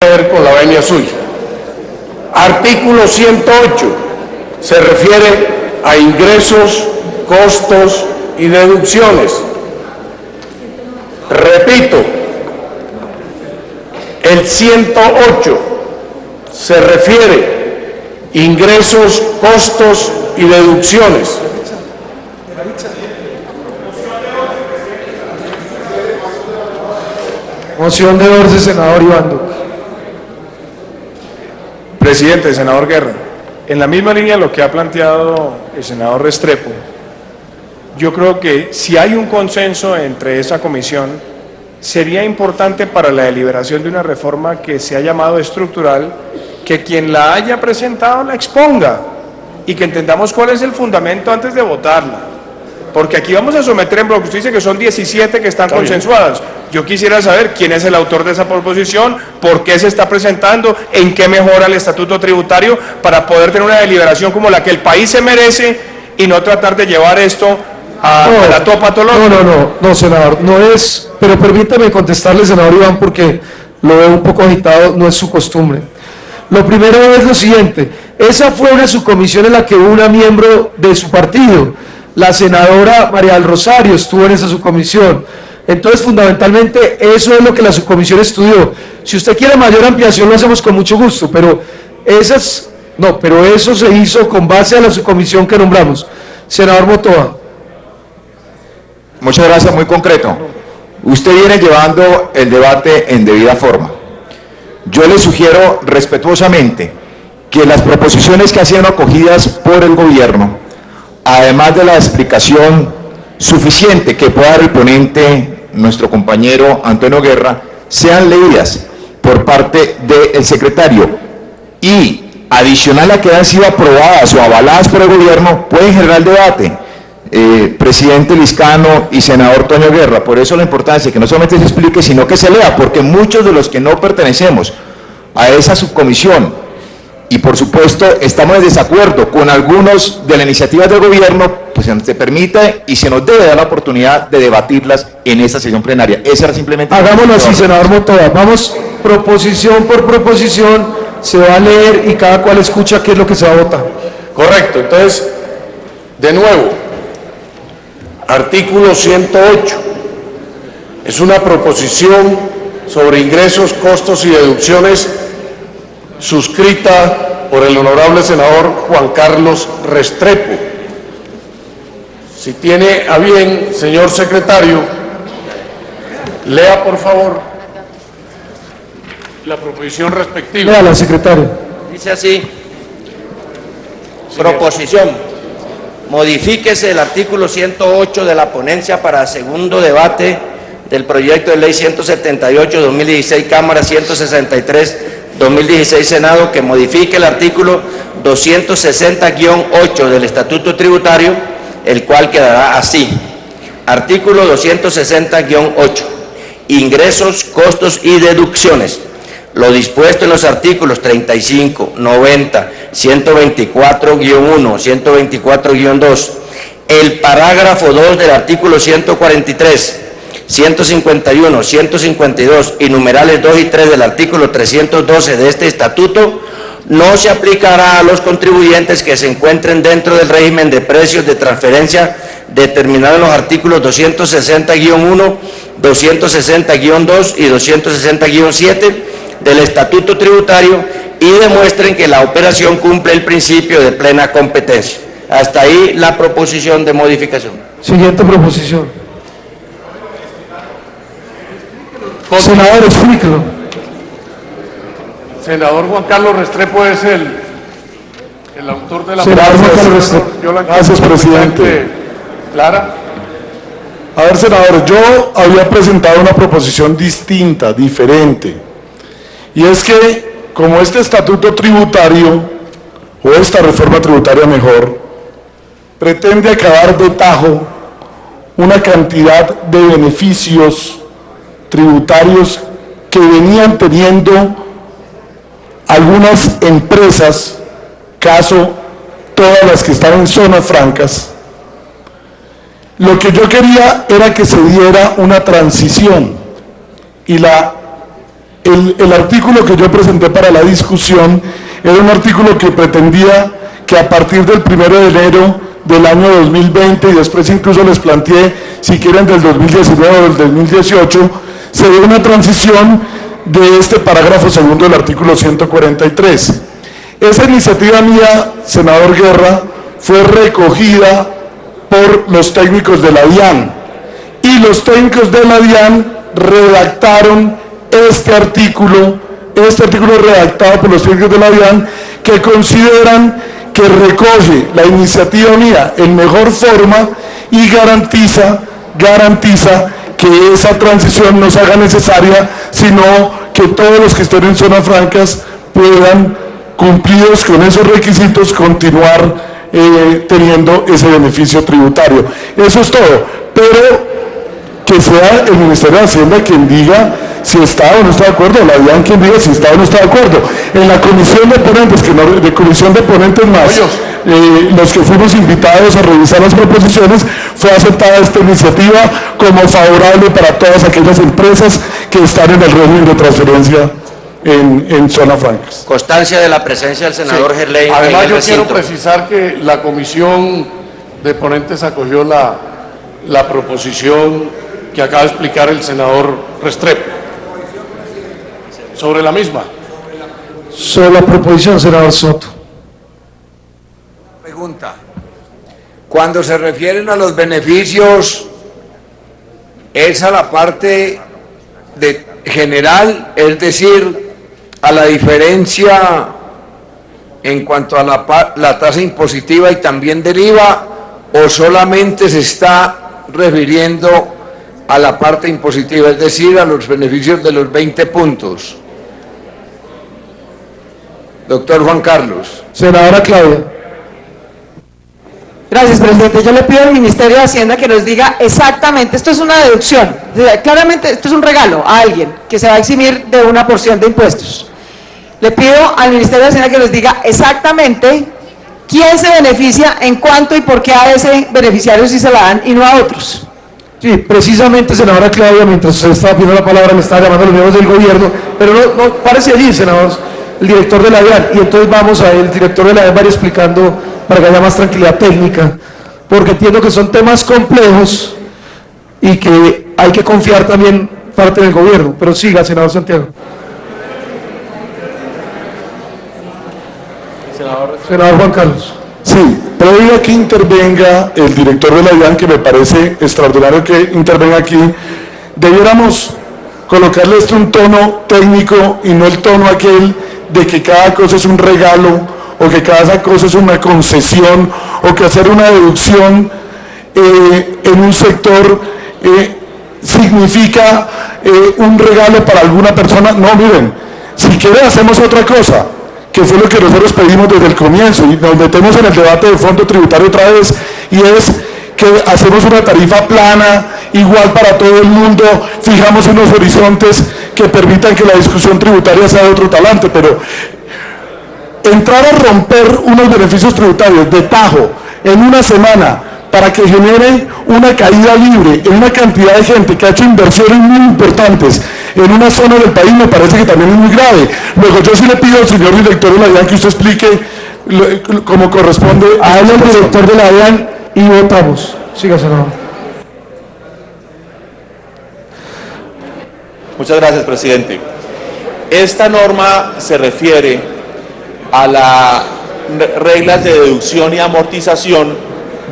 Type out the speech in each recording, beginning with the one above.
ver con la venia suya. Artículo 108 se refiere a ingresos, costos y deducciones. Repito, el 108 se refiere a ingresos, costos y deducciones. Moción de orden, senador Iván Duque. Presidente, senador Guerra, en la misma línea de lo que ha planteado el senador Restrepo, yo creo que si hay un consenso entre esa comisión, sería importante para la deliberación de una reforma que se ha llamado estructural, que quien la haya presentado la exponga y que entendamos cuál es el fundamento antes de votarla. Porque aquí vamos a someter en bloque, usted dice que son 17 que están consensuadas. Yo quisiera saber quién es el autor de esa proposición, por qué se está presentando, en qué mejora el estatuto tributario para poder tener una deliberación como la que el país se merece y no tratar de llevar esto a la topa patológica. No, senador, no es, pero permítame contestarle, senador Iván, porque lo veo un poco agitado, no es su costumbre. Lo primero es lo siguiente, esa fue una subcomisión en la que hubo una miembro de su partido, la senadora María del Rosario estuvo en esa subcomisión. Entonces, fundamentalmente, eso es lo que la subcomisión estudió. Si usted quiere mayor ampliación, lo hacemos con mucho gusto, pero eso se hizo con base a la subcomisión que nombramos. Senador Motoa. Muchas gracias, muy concreto. Usted viene llevando el debate en debida forma. Yo le sugiero respetuosamente que las proposiciones que han sido acogidas por el gobierno, además de la explicación suficiente que pueda dar el ponente, nuestro compañero Antonio Guerra, sean leídas por parte del secretario y, adicional a que han sido aprobadas o avaladas por el gobierno, pueden generar debate. Presidente Liscano y senador Toño Guerra, por eso la importancia de que no solamente se explique, sino que se lea, porque muchos de los que no pertenecemos a esa subcomisión y por supuesto estamos en desacuerdo con algunos de las iniciativas del gobierno, pues se nos permite y se nos debe dar la oportunidad de debatirlas en esta sesión plenaria. Esa era simplemente... Hagámoslo así, senador Motoa, vamos proposición por proposición, se va a leer y cada cual escucha qué es lo que se va a votar. Correcto, entonces, de nuevo, artículo 108, es una proposición sobre ingresos, costos y deducciones suscrita por el honorable senador Juan Carlos Restrepo. Si tiene a bien, señor secretario, lea por favor la proposición respectiva. Léala, secretario. Dice así, proposición, modifíquese el artículo 108 de la ponencia para segundo debate del proyecto de ley 178-2016, Cámara 163-2016, Senado, que modifique el artículo 260-8 del Estatuto Tributario, el cual quedará así. Artículo 260-8. Ingresos, costos y deducciones. Lo dispuesto en los artículos 35, 90, 124-1, 124-2, el parágrafo 2 del artículo 143, 151, 152 y numerales 2 y 3 del artículo 312 de este estatuto no se aplicará a los contribuyentes que se encuentren dentro del régimen de precios de transferencia determinado en los artículos 260-1, 260-2 y 260-7 del Estatuto Tributario y demuestren que la operación cumple el principio de plena competencia. Hasta ahí la proposición de modificación. Siguiente proposición. Senador, explíquelo. Senador Juan Carlos Restrepo es el autor de la Senador Juan Carlos Restrepo. Gracias, presidente. ¿Clara? A ver, senador, yo había presentado una proposición distinta, diferente, y es que como este estatuto tributario, o esta reforma tributaria mejor, pretende acabar de tajo una cantidad de beneficios tributarios que venían teniendo algunas empresas, caso todas las que están en zonas francas. Lo que yo quería era que se diera una transición y el artículo que yo presenté para la discusión era un artículo que pretendía que a partir del 1 de enero del año 2020, y después incluso les planteé, si quieren, del 2019 o del 2018, se dé una transición de este parágrafo segundo del artículo 143. Esa iniciativa mía, senador Guerra, fue recogida por los técnicos de la DIAN, y los técnicos de la DIAN redactaron este artículo redactado por los técnicos de la DIAN, que consideran que recoge la iniciativa mía en mejor forma y garantiza que esa transición no se haga necesaria, sino que todos los que estén en zonas francas puedan, cumplidos con esos requisitos, continuar teniendo ese beneficio tributario. Eso es todo, pero que sea el Ministerio de Hacienda quien diga si está o no está de acuerdo, la DIAN quien diga si está o no está de acuerdo. En la comisión de ponentes, más los que fuimos invitados a revisar las proposiciones, fue aceptada esta iniciativa como favorable para todas aquellas empresas que están en el régimen de transferencia en zonas francas. Constancia de la presencia del senador Gerlain. Además, en el yo quiero recinto. precisar que la comisión de ponentes acogió la proposición que acaba de explicar el senador Restrepo. Sobre la misma. Sobre la proposición, senador Soto. Pregunta. Cuando se refieren a los beneficios, ¿es a la parte general, es decir, a la diferencia en cuanto a la tasa impositiva y también del IVA, o solamente se está refiriendo a la parte impositiva, es decir, a los beneficios de los 20 puntos? Doctor Juan Carlos. Senadora Claudia. Gracias, presidente. Yo le pido al Ministerio de Hacienda que nos diga exactamente, esto es una deducción, claramente esto es un regalo a alguien que se va a eximir de una porción de impuestos. Le pido al Ministerio de Hacienda que nos diga exactamente quién se beneficia, en cuánto y por qué a ese beneficiario sí se la dan y no a otros. Sí, precisamente, senadora Claudia, mientras usted estaba pidiendo la palabra, me estaba llamando a los miembros del gobierno, pero no párese allí, senador, el director de la DIAN, y entonces vamos a el director de la DIAN va a ir explicando para que haya más tranquilidad técnica, porque entiendo que son temas complejos y que hay que confiar también parte del gobierno. Pero siga, senador Santiago. Senador Juan Carlos. Sí, previo a que intervenga el director de la DIAN, que me parece extraordinario que intervenga aquí, debiéramos colocarle un tono técnico y no el tono aquel de que cada cosa es un regalo o que cada cosa es una concesión o que hacer una deducción en un sector significa un regalo para alguna persona. No, miren, si quieren hacemos otra cosa, que fue lo que nosotros pedimos desde el comienzo, y nos metemos en el debate de fondo tributario otra vez, y es que hacemos una tarifa plana, igual para todo el mundo, fijamos unos horizontes que permitan que la discusión tributaria sea de otro talante, pero entrar a romper unos beneficios tributarios de tajo en una semana para que genere una caída libre en una cantidad de gente que ha hecho inversiones muy importantes en una zona del país, me parece que también es muy grave. Luego yo sí le pido al señor director de la DIAN que usted explique cómo corresponde. Habla el director de la DIAN y votamos. Siga, senador. Muchas gracias, presidente. Esta norma se refiere a las reglas de deducción y amortización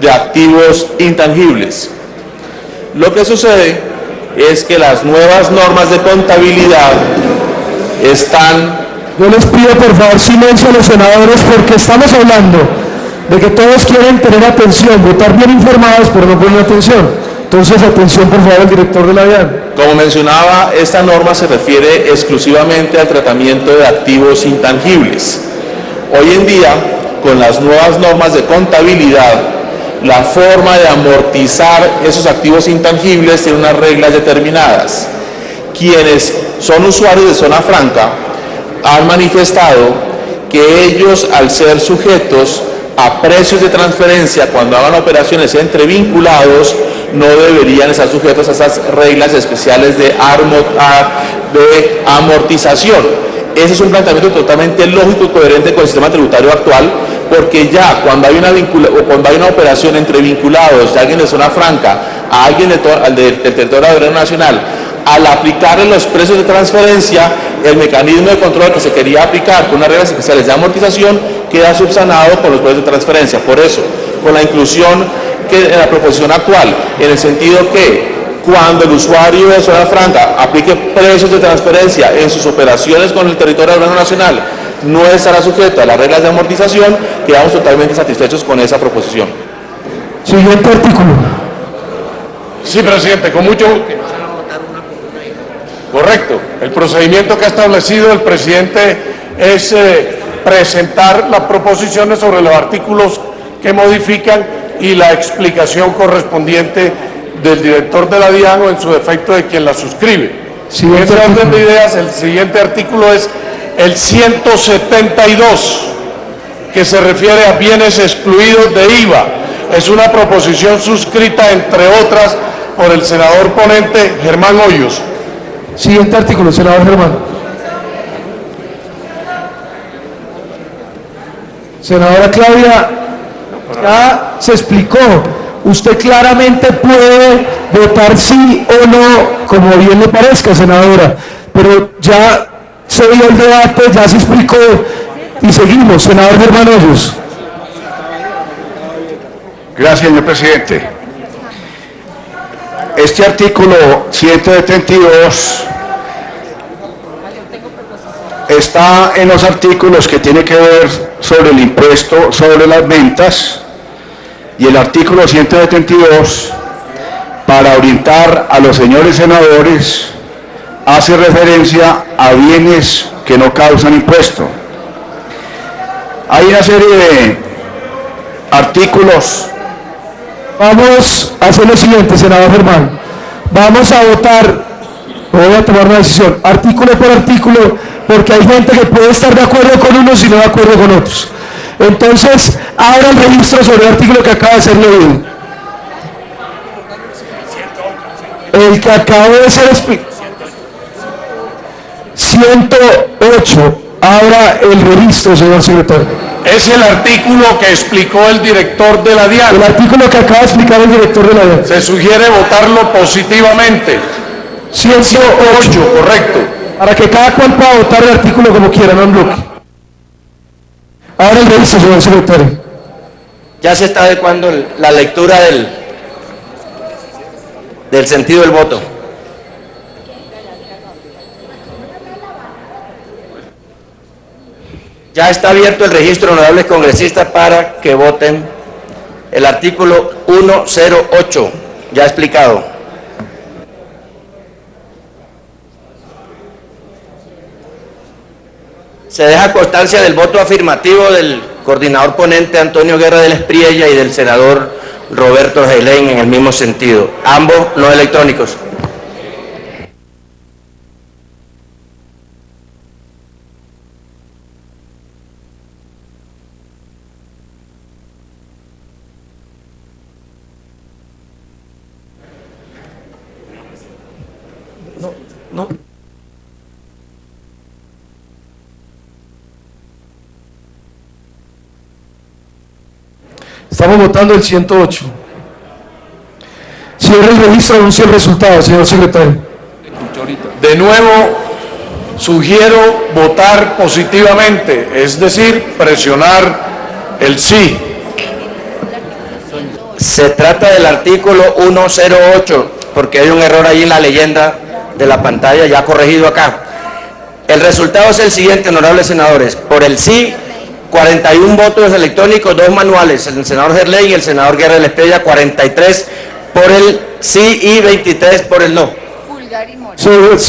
de activos intangibles. Lo que sucede es que las nuevas normas de contabilidad están... Yo les pido por favor silencio a los senadores, porque estamos hablando de que todos quieren tener atención, votar bien informados, pero no ponen atención. Entonces, atención por favor al director de la DIAN. Como mencionaba, esta norma se refiere exclusivamente al tratamiento de activos intangibles. Hoy en día, con las nuevas normas de contabilidad, la forma de amortizar esos activos intangibles tiene unas reglas determinadas. Quienes son usuarios de zona franca han manifestado que ellos, al ser sujetos a precios de transferencia cuando hagan operaciones entre vinculados, no deberían estar sujetos a esas reglas especiales de de amortización. Ese es un planteamiento totalmente lógico y coherente con el sistema tributario actual, porque ya cuando hay una operación entre vinculados de alguien de zona franca a alguien del territorio aduanero nacional, al aplicarle los precios de transferencia, el mecanismo de control que se quería aplicar con unas reglas especiales de amortización queda subsanado por los precios de transferencia. Por eso, con la inclusión en la proposición actual, en el sentido que cuando el usuario de zona franca aplique precios de transferencia en sus operaciones con el territorio aduanero nacional, no estará sujeto a las reglas de amortización, quedamos totalmente satisfechos con esa proposición. Siguiente artículo. Sí, presidente, con mucho... Correcto. El procedimiento que ha establecido el presidente es presentar las proposiciones sobre los artículos que modifican y la explicación correspondiente del director de la DIAN o en su defecto de quien la suscribe. En ese orden de ideas, el siguiente artículo es el 172, que se refiere a bienes excluidos de IVA. Es una proposición suscrita, entre otras, por el senador ponente Germán Hoyos. Siguiente artículo, senador Germán. Senadora Claudia, ya se explicó. Usted claramente puede votar sí o no, como bien le parezca, senadora, pero ya se dio el debate, ya se explicó y seguimos. Senador Germán Hoyos. Gracias, señor presidente. Este artículo 172 está en los artículos que tiene que ver sobre el impuesto sobre las ventas, y el artículo 172, para orientar a los señores senadores, hace referencia a bienes que no causan impuesto. Hay una serie de artículos. Vamos a hacer lo siguiente, senador Germán. Vamos a votar, voy a tomar una decisión, artículo por artículo, porque hay gente que puede estar de acuerdo con unos y no de acuerdo con otros. Entonces, abra el registro sobre el artículo que acaba de ser leído. El que acaba de ser explicado. 108. Abra el registro, señor secretario. Es el artículo que explicó el director de la DIAN. El artículo que acaba de explicar el director de la DIAN. Se sugiere votarlo positivamente. 108, correcto. Para que cada cual pueda votar el artículo como quiera, no en bloque. Ahora el registro, señor secretario. Ya se está adecuando la lectura del sentido del voto. Ya está abierto el registro, honorables congresistas, para que voten el artículo 108, ya explicado. Se deja constancia del voto afirmativo del coordinador ponente Antonio Guerra del Espriella y del senador Roberto Gelén en el mismo sentido, ambos no electrónicos. No. Estamos votando el 108. Cierre el registro, anuncie el resultado, señor secretario. De nuevo, sugiero votar positivamente, es decir, presionar el sí. Se trata del artículo 108, porque hay un error ahí en la leyenda de la pantalla, ya corregido acá. El resultado es el siguiente, honorables senadores. Por el sí, 41 votos electrónicos, 2 manuales, el senador Gerley y el senador Guerra del Espriella, 43 por el sí y 23 por el no.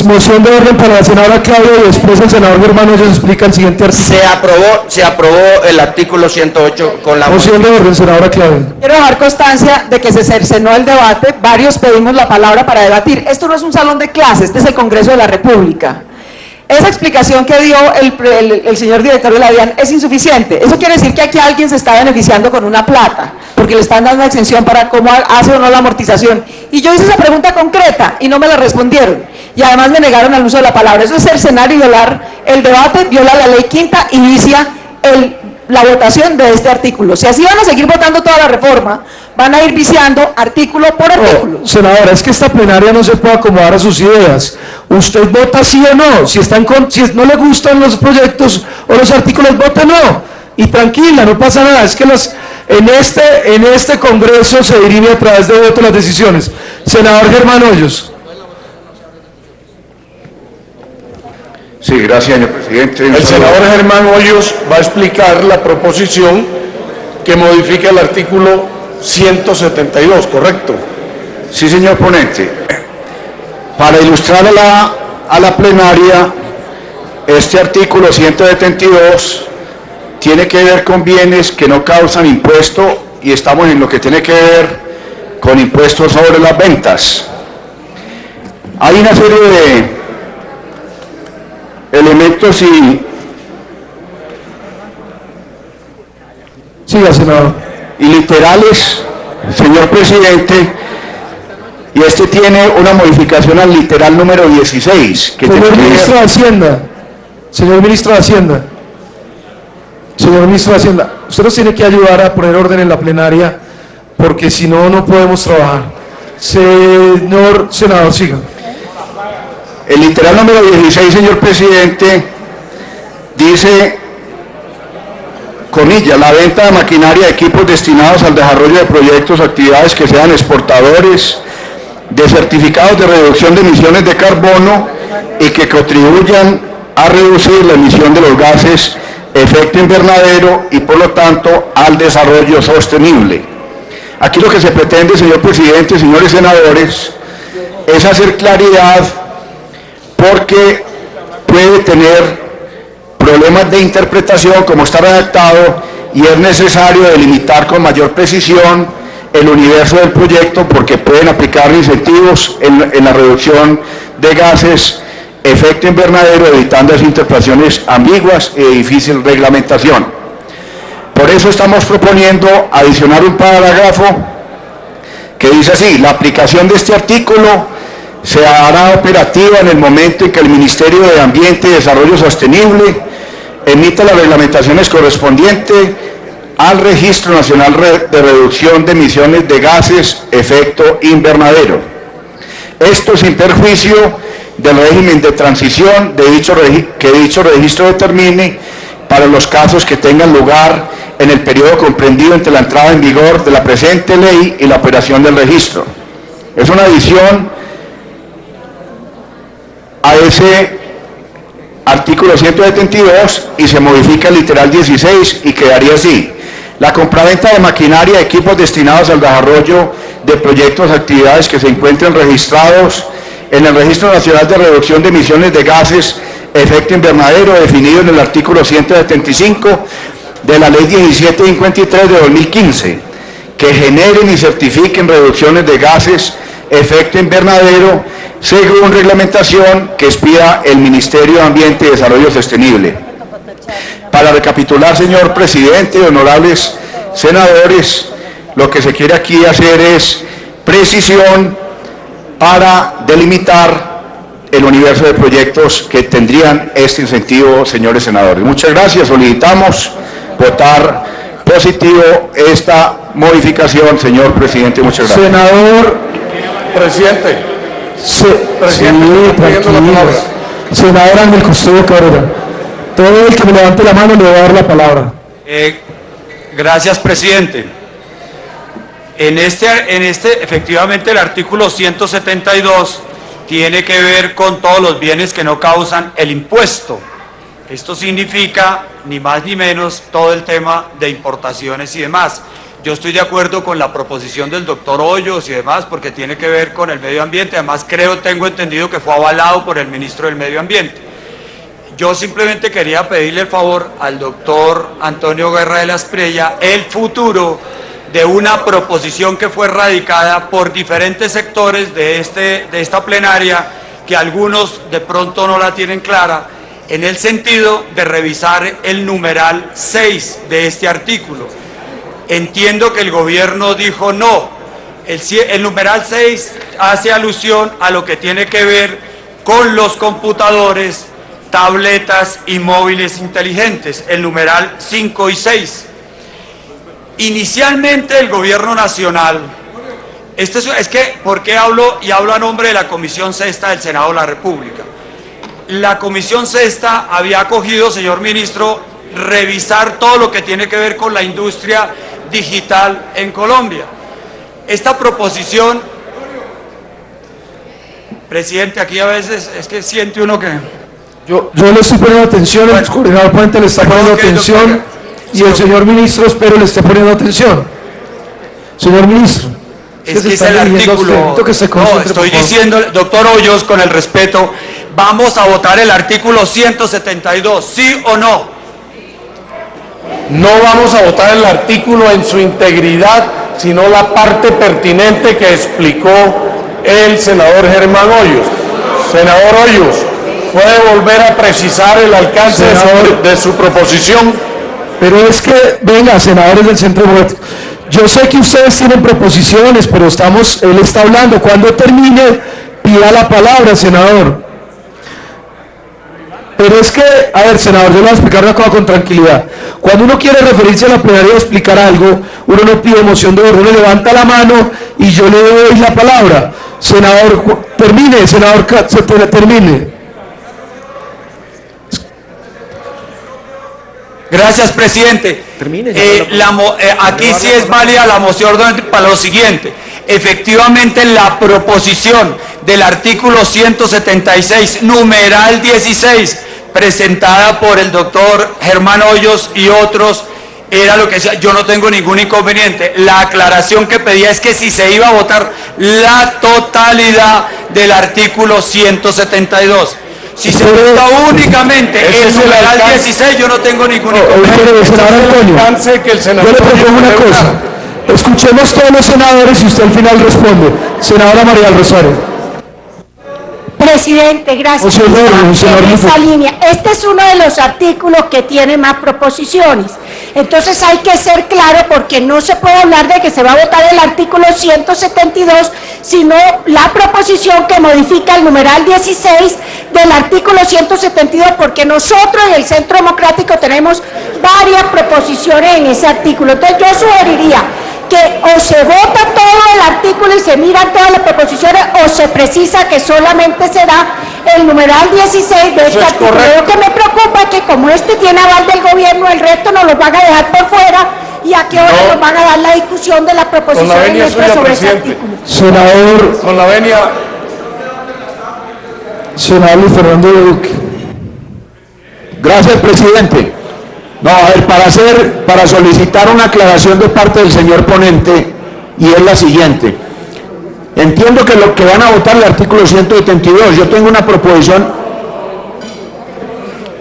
Moción de orden para la senadora Claudia y después el senador Germán Hoyos explica el siguiente artículo. Se aprobó el artículo 108 con la moción de orden, senadora Claudia. Quiero dejar constancia de que se cercenó el debate, varios pedimos la palabra para debatir. Esto no es un salón de clases, este es el Congreso de la República. Esa explicación que dio el señor director de la DIAN es insuficiente. Eso quiere decir que aquí alguien se está beneficiando con una plata, porque le están dando una exención para cómo hace o no la amortización. Y yo hice esa pregunta concreta y no me la respondieron. y además me negaron el uso de la palabra. Eso es cercenar y violar el debate, viola la ley quinta y vicia la votación de este artículo. Si así van a seguir votando toda la reforma, van a ir viciando artículo por artículo. Senadora, es que esta plenaria no se puede acomodar a sus ideas. Usted vota sí o no. Si no le gustan los proyectos o los artículos, vote no. Y tranquila, no pasa nada. Es que en este Congreso se dirime a través de voto las decisiones. Senador Germán Hoyos. Sí, gracias, señor presidente. El senador Germán Hoyos va a explicar la proposición que modifica el artículo 172, ¿correcto? Sí, señor ponente. Para ilustrar a la plenaria, este artículo 172 tiene que ver con bienes que no causan impuesto y estamos en lo que tiene que ver con impuestos sobre las ventas. Hay una serie de elementos Siga, senador. y literales, señor presidente, y este tiene una modificación al literal número 16. Que Señor ministro de Hacienda, señor ministro de Hacienda, señor ministro de Hacienda, usted nos tiene que ayudar a poner orden en la plenaria, porque si no, no podemos trabajar. Señor senador, siga. El literal número 16, señor presidente, dice, comilla, la venta de maquinaria de equipos destinados al desarrollo de proyectos o actividades que sean exportadores de certificados de reducción de emisiones de carbono y que contribuyan a reducir la emisión de los gases efecto invernadero y por lo tanto al desarrollo sostenible. Aquí lo que se pretende, señor presidente, señores senadores, es hacer claridad porque puede tener problemas de interpretación como está redactado y es necesario delimitar con mayor precisión el universo del proyecto porque pueden aplicar incentivos en la reducción de gases efecto invernadero, evitando las interpretaciones ambiguas y de difícil reglamentación. Por eso estamos proponiendo adicionar un parágrafo que dice así: la aplicación de este artículo se hará operativa en el momento en que el Ministerio de Ambiente y Desarrollo Sostenible emita las reglamentaciones correspondientes al Registro Nacional de Reducción de Emisiones de Gases Efecto Invernadero. Esto sin perjuicio del régimen de transición que dicho registro determine para los casos que tengan lugar en el periodo comprendido entre la entrada en vigor de la presente ley y la operación del registro. Es una adición a ese artículo 172 y se modifica el literal 16 y quedaría así: la compraventa de maquinaria y equipos destinados al desarrollo de proyectos o actividades que se encuentren registrados en el Registro Nacional de Reducción de Emisiones de Gases Efecto Invernadero definido en el artículo 175 de la Ley 1753 de 2015, que generen y certifiquen reducciones de gases efecto invernadero según reglamentación que expida el Ministerio de Ambiente y Desarrollo Sostenible. Para recapitular, señor presidente, honorables senadores, lo que se quiere aquí hacer es precisión para delimitar el universo de proyectos que tendrían este incentivo, señores senadores. Muchas gracias. Solicitamos votar positivo esta modificación, señor presidente. Muchas gracias. Senador. Presidente. Presidente, senador Ángel Custodio Cabrera. Todo el que me levante la mano le voy a dar la palabra. Gracias, presidente. Efectivamente, el artículo 172 tiene que ver con todos los bienes que no causan el impuesto. Esto significa, ni más ni menos, todo el tema de importaciones y demás. Yo estoy de acuerdo con la proposición del doctor Hoyos y demás, porque tiene que ver con el medio ambiente. Además, tengo entendido que fue avalado por el ministro del Medio Ambiente. Yo simplemente quería pedirle el favor al doctor Antonio Guerra de la Espriella el futuro de una proposición que fue radicada por diferentes sectores de esta plenaria, que algunos de pronto no la tienen clara, en el sentido de revisar el numeral 6 de este artículo. Entiendo que el gobierno dijo no. El numeral 6 hace alusión a lo que tiene que ver con los computadores, tabletas y móviles inteligentes, el numeral 5 y 6. Inicialmente el gobierno nacional, ¿por qué hablo y hablo a nombre de la Comisión Sexta del Senado de la República? La Comisión Sexta había acogido, señor ministro, revisar todo lo que tiene que ver con la industria digital en Colombia. Esta proposición, presidente, aquí a veces es que siente uno que... Yo le estoy poniendo atención, el coordinador ponente le está poniendo atención y el señor ministro espero le esté poniendo atención. Señor ministro, es que es el artículo... No, estoy diciendo, doctor Hoyos, con el respeto, vamos a votar el artículo 172, ¿sí o no? No vamos a votar el artículo en su integridad, sino la parte pertinente que explicó el senador Germán Hoyos. Senador Hoyos, ¿puede volver a precisar el alcance de su proposición? Pero es que, venga, senadores del Centro Democrático, yo sé que ustedes tienen proposiciones, pero él está hablando. Cuando termine, pida la palabra, senador. Pero es que, a ver, senador, yo le voy a explicar una cosa con tranquilidad. Cuando uno quiere referirse a la plenaria y explicar algo, uno no pide moción de orden, uno levanta la mano y yo le doy la palabra. Senador, termine, senador, termine. Gracias, presidente. Aquí sí es válida la moción para lo siguiente. Efectivamente, la proposición del artículo 176, numeral 16, presentada por el doctor Germán Hoyos y otros, era lo que decía, yo no tengo ningún inconveniente. La aclaración que pedía es que si se iba a votar la totalidad del artículo 172. Si se vota únicamente el numeral 16, yo no tengo ningún inconveniente. Senador Antonio, yo le propongo una cosa. Escuchemos todos los senadores y usted al final responde. Senadora María del Rosario. Presidente, gracias. En esa línea, este es uno de los artículos que tiene más proposiciones. Entonces hay que ser claro porque no se puede hablar de que se va a votar el artículo 172, sino la proposición que modifica el numeral 16 del artículo 172, porque nosotros y el Centro Democrático tenemos varias proposiciones en ese artículo. Entonces yo sugeriría que o se vota todo el artículo y se miran todas las proposiciones o se precisa que solamente será el numeral 16 de este artículo. Lo que me preocupa es que como este tiene aval del gobierno, el resto nos lo van a dejar por fuera y a qué hora nos van a dar la discusión de la proposición sobre ese artículo. Senador, con la venia. Senador Luis Fernando Duque. Gracias, presidente. No, a ver, para solicitar una aclaración de parte del señor ponente, y es la siguiente. Entiendo que lo que van a votar el artículo 172, yo tengo una proposición.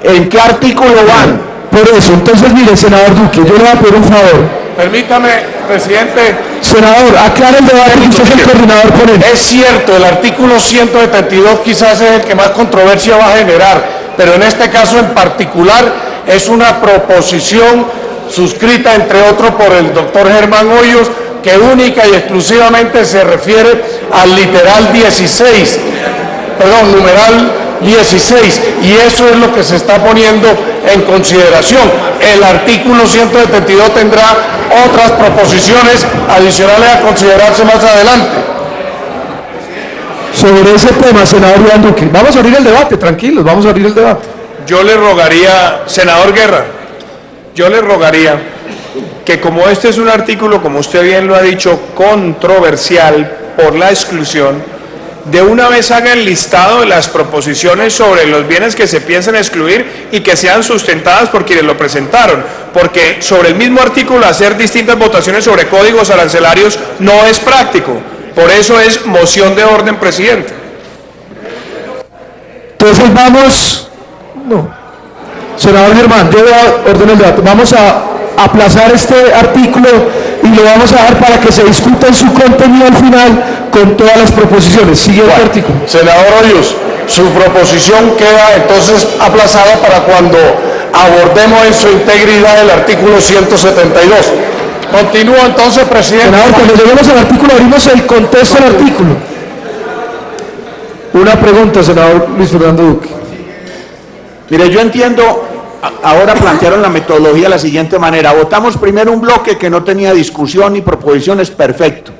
¿En qué artículo van? Por eso, entonces mire, senador Duque, yo le voy a pedir un favor. Permítame, presidente. Senador, aclare el debate, usted es el coordinador ponente. Es cierto, el artículo 172 quizás es el que más controversia va a generar, pero en este caso en particular es una proposición suscrita, entre otros, por el doctor Germán Hoyos, que única y exclusivamente se refiere al literal 16, numeral 16, y eso es lo que se está poniendo en consideración. El artículo 172 tendrá otras proposiciones adicionales a considerarse más adelante. Sobre ese tema, senador Iván Duque, vamos a abrir el debate, tranquilos, vamos a abrir el debate. Yo le rogaría, senador Guerra, yo le rogaría que como este es un artículo, como usted bien lo ha dicho, controversial por la exclusión, de una vez haga el listado de las proposiciones sobre los bienes que se piensan excluir y que sean sustentadas por quienes lo presentaron, porque sobre el mismo artículo hacer distintas votaciones sobre códigos arancelarios no es práctico. Por eso es moción de orden, presidente. Entonces vamos... No. Senador Germán, yo voy a ordenar el debate. Vamos a aplazar este artículo y lo vamos a dar para que se discuta en su contenido al final con todas las proposiciones. Siguiente artículo. Senador Hoyos, su proposición queda entonces aplazada para cuando abordemos en su integridad el artículo 172. Continúo entonces, presidente. Senador, cuando lleguemos al artículo abrimos el contexto del artículo. Una pregunta, senador Luis Fernando Duque. Mire, yo entiendo, ahora plantearon la metodología de la siguiente manera. Votamos primero un bloque que no tenía discusión ni proposiciones, perfecto.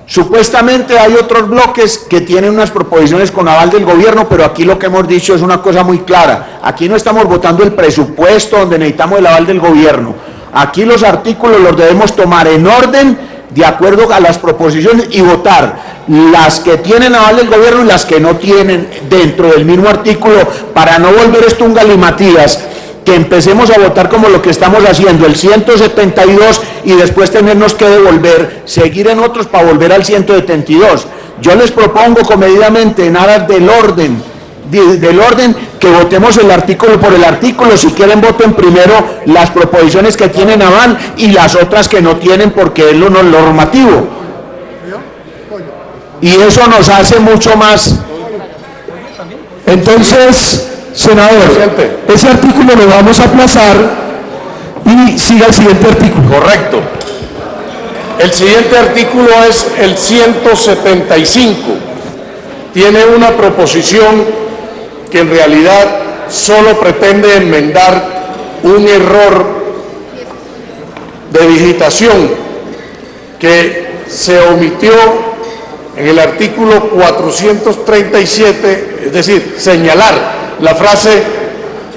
Supuestamente hay otros bloques que tienen unas proposiciones con aval del gobierno, pero aquí lo que hemos dicho es una cosa muy clara. Aquí no estamos votando el presupuesto donde necesitamos el aval del gobierno. Aquí los artículos los debemos tomar en orden, de acuerdo a las proposiciones, y votar las que tienen aval del gobierno y las que no tienen dentro del mismo artículo, para no volver esto un galimatías, que empecemos a votar como lo que estamos haciendo, el 172, y después tenernos que devolver, seguir en otros para volver al 172. Yo les propongo comedidamente, en aras del orden, que votemos el artículo por el artículo. Si quieren, voten primero las proposiciones que tienen aval y las otras que no tienen, porque es lo normativo. Y eso nos hace mucho más. Entonces, senador, ese artículo lo vamos a aplazar y siga el siguiente artículo. Correcto. El siguiente artículo es el 175. Tiene una proposición que en realidad solo pretende enmendar un error de digitación que se omitió en el artículo 437, es decir, señalar la frase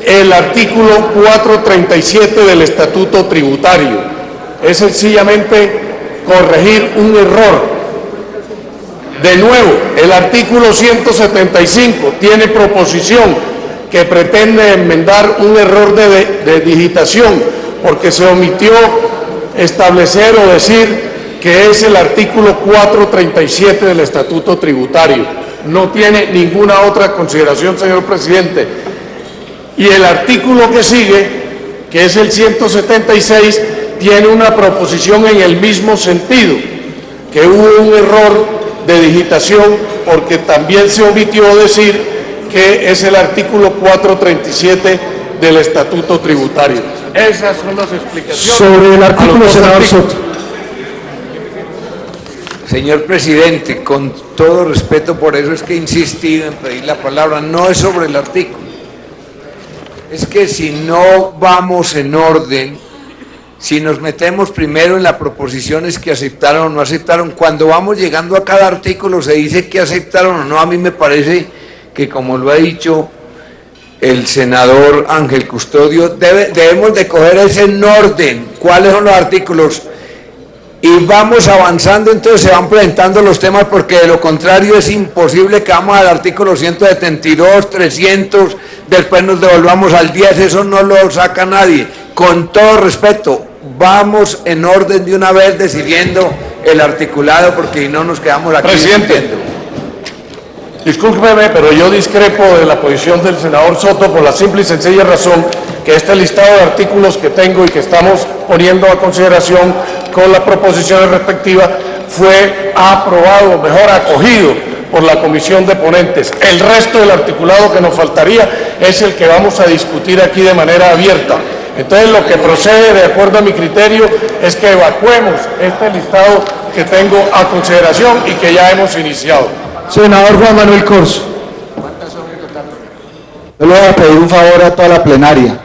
el artículo 437 del Estatuto Tributario. Es sencillamente corregir un error. De nuevo, el artículo 175 tiene proposición que pretende enmendar un error de digitación, porque se omitió establecer o decir que es el artículo 437 del Estatuto Tributario. No tiene ninguna otra consideración, señor presidente. Y el artículo que sigue, que es el 176, tiene una proposición en el mismo sentido, que hubo un error de digitación porque también se omitió decir que es el artículo 437 del Estatuto Tributario. Esas son las explicaciones. Sobre el artículo, senador Soto. Señor presidente, con todo respeto, por eso es que he insistido en pedir la palabra, no es sobre el artículo. Es que si no vamos en orden, si nos metemos primero en las proposiciones que aceptaron o no aceptaron, cuando vamos llegando a cada artículo se dice que aceptaron o no. A mí me parece que, como lo ha dicho el senador Ángel Custodio, debemos de coger ese en orden, cuáles son los artículos, y vamos avanzando, entonces se van presentando los temas, porque de lo contrario es imposible que vamos al artículo 172, 300, después nos devolvamos al 10, eso no lo saca nadie. Con todo respeto, vamos en orden de una vez decidiendo el articulado, porque si no nos quedamos aquí. Presidente, discúlpeme, pero yo discrepo de la posición del senador Soto por la simple y sencilla razón que este listado de artículos que tengo y que estamos poniendo a consideración con las proposiciones respectivas fue aprobado, mejor acogido por la comisión de ponentes. El resto del articulado que nos faltaría es el que vamos a discutir aquí de manera abierta. Entonces, lo que procede, de acuerdo a mi criterio, es que evacuemos este listado que tengo a consideración y que ya hemos iniciado. Senador Juan Manuel Corzo. Yo le voy a pedir un favor a toda la plenaria.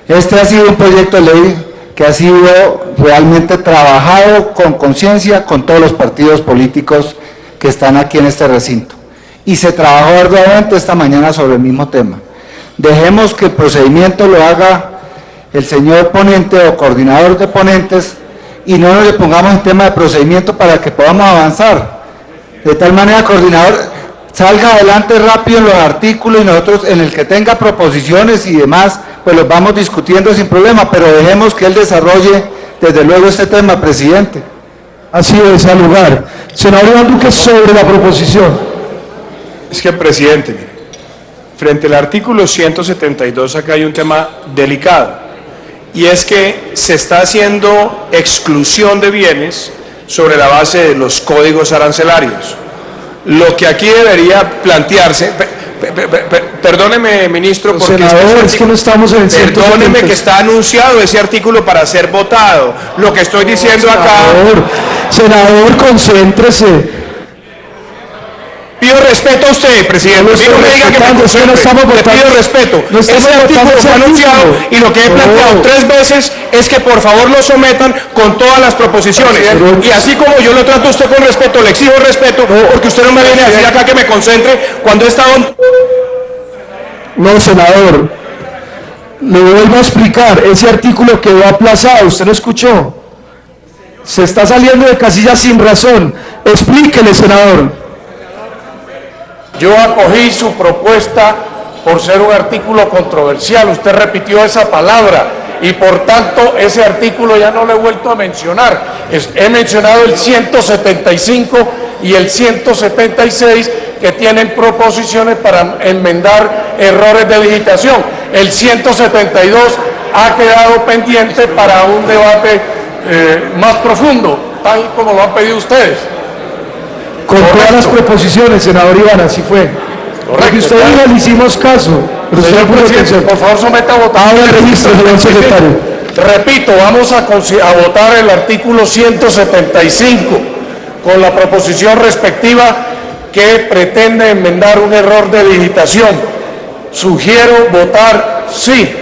Este ha sido un proyecto de ley que ha sido realmente trabajado con conciencia con todos los partidos políticos que están aquí en este recinto. Y se trabajó arduamente esta mañana sobre el mismo tema. Dejemos que el procedimiento lo haga el señor ponente o coordinador de ponentes y no nos le pongamos en tema de procedimiento para que podamos avanzar. De tal manera, coordinador, salga adelante rápido en los artículos y nosotros en el que tenga proposiciones y demás, pues los vamos discutiendo sin problema, pero dejemos que él desarrolle desde luego este tema, presidente. Así es, al lugar. Senador Iván Duque, sobre la proposición. Es que, presidente, mire, frente al artículo 172 acá hay un tema delicado, y es que se está haciendo exclusión de bienes sobre la base de los códigos arancelarios. Lo que aquí debería plantearse, perdóneme, ministro, porque senador, es que no estamos en el perdóneme que está anunciado ese artículo para ser votado. Lo que estoy diciendo acá... Senador, concéntrese. pido respeto a usted, presidente. No No me diga que me respetando, es que no estamos concentre. Le votando. pido respeto. No estamos Ese artículo votando ese fue anunciado artículo. y lo que he planteado No. 3 veces es que por favor lo sometan con todas las proposiciones. Presidente. Y así como yo lo trato a usted con respeto, le exijo respeto, porque usted no me viene a decir acá que me concentre cuando he estado... No, senador, le vuelvo a explicar, ese artículo quedó aplazado, usted no escuchó. Se está saliendo de casillas sin razón. Explíquele, senador. Yo acogí su propuesta por ser un artículo controversial. Usted repitió esa palabra y por tanto ese artículo ya no lo he vuelto a mencionar. He mencionado el 175 y el 176 que tienen proposiciones para enmendar errores de digitación. El 172 ha quedado pendiente para un debate más profundo, tal como lo han pedido ustedes. Con todas las proposiciones, senador Iván, así fue. Porque usted dijo, le hicimos caso. Pero usted Señor no puso presidente, atención. por favor someta a votar. Ahora el registro, señor secretario. Repito, vamos a votar el artículo 175 con la proposición respectiva que pretende enmendar un error de digitación. Sugiero votar sí.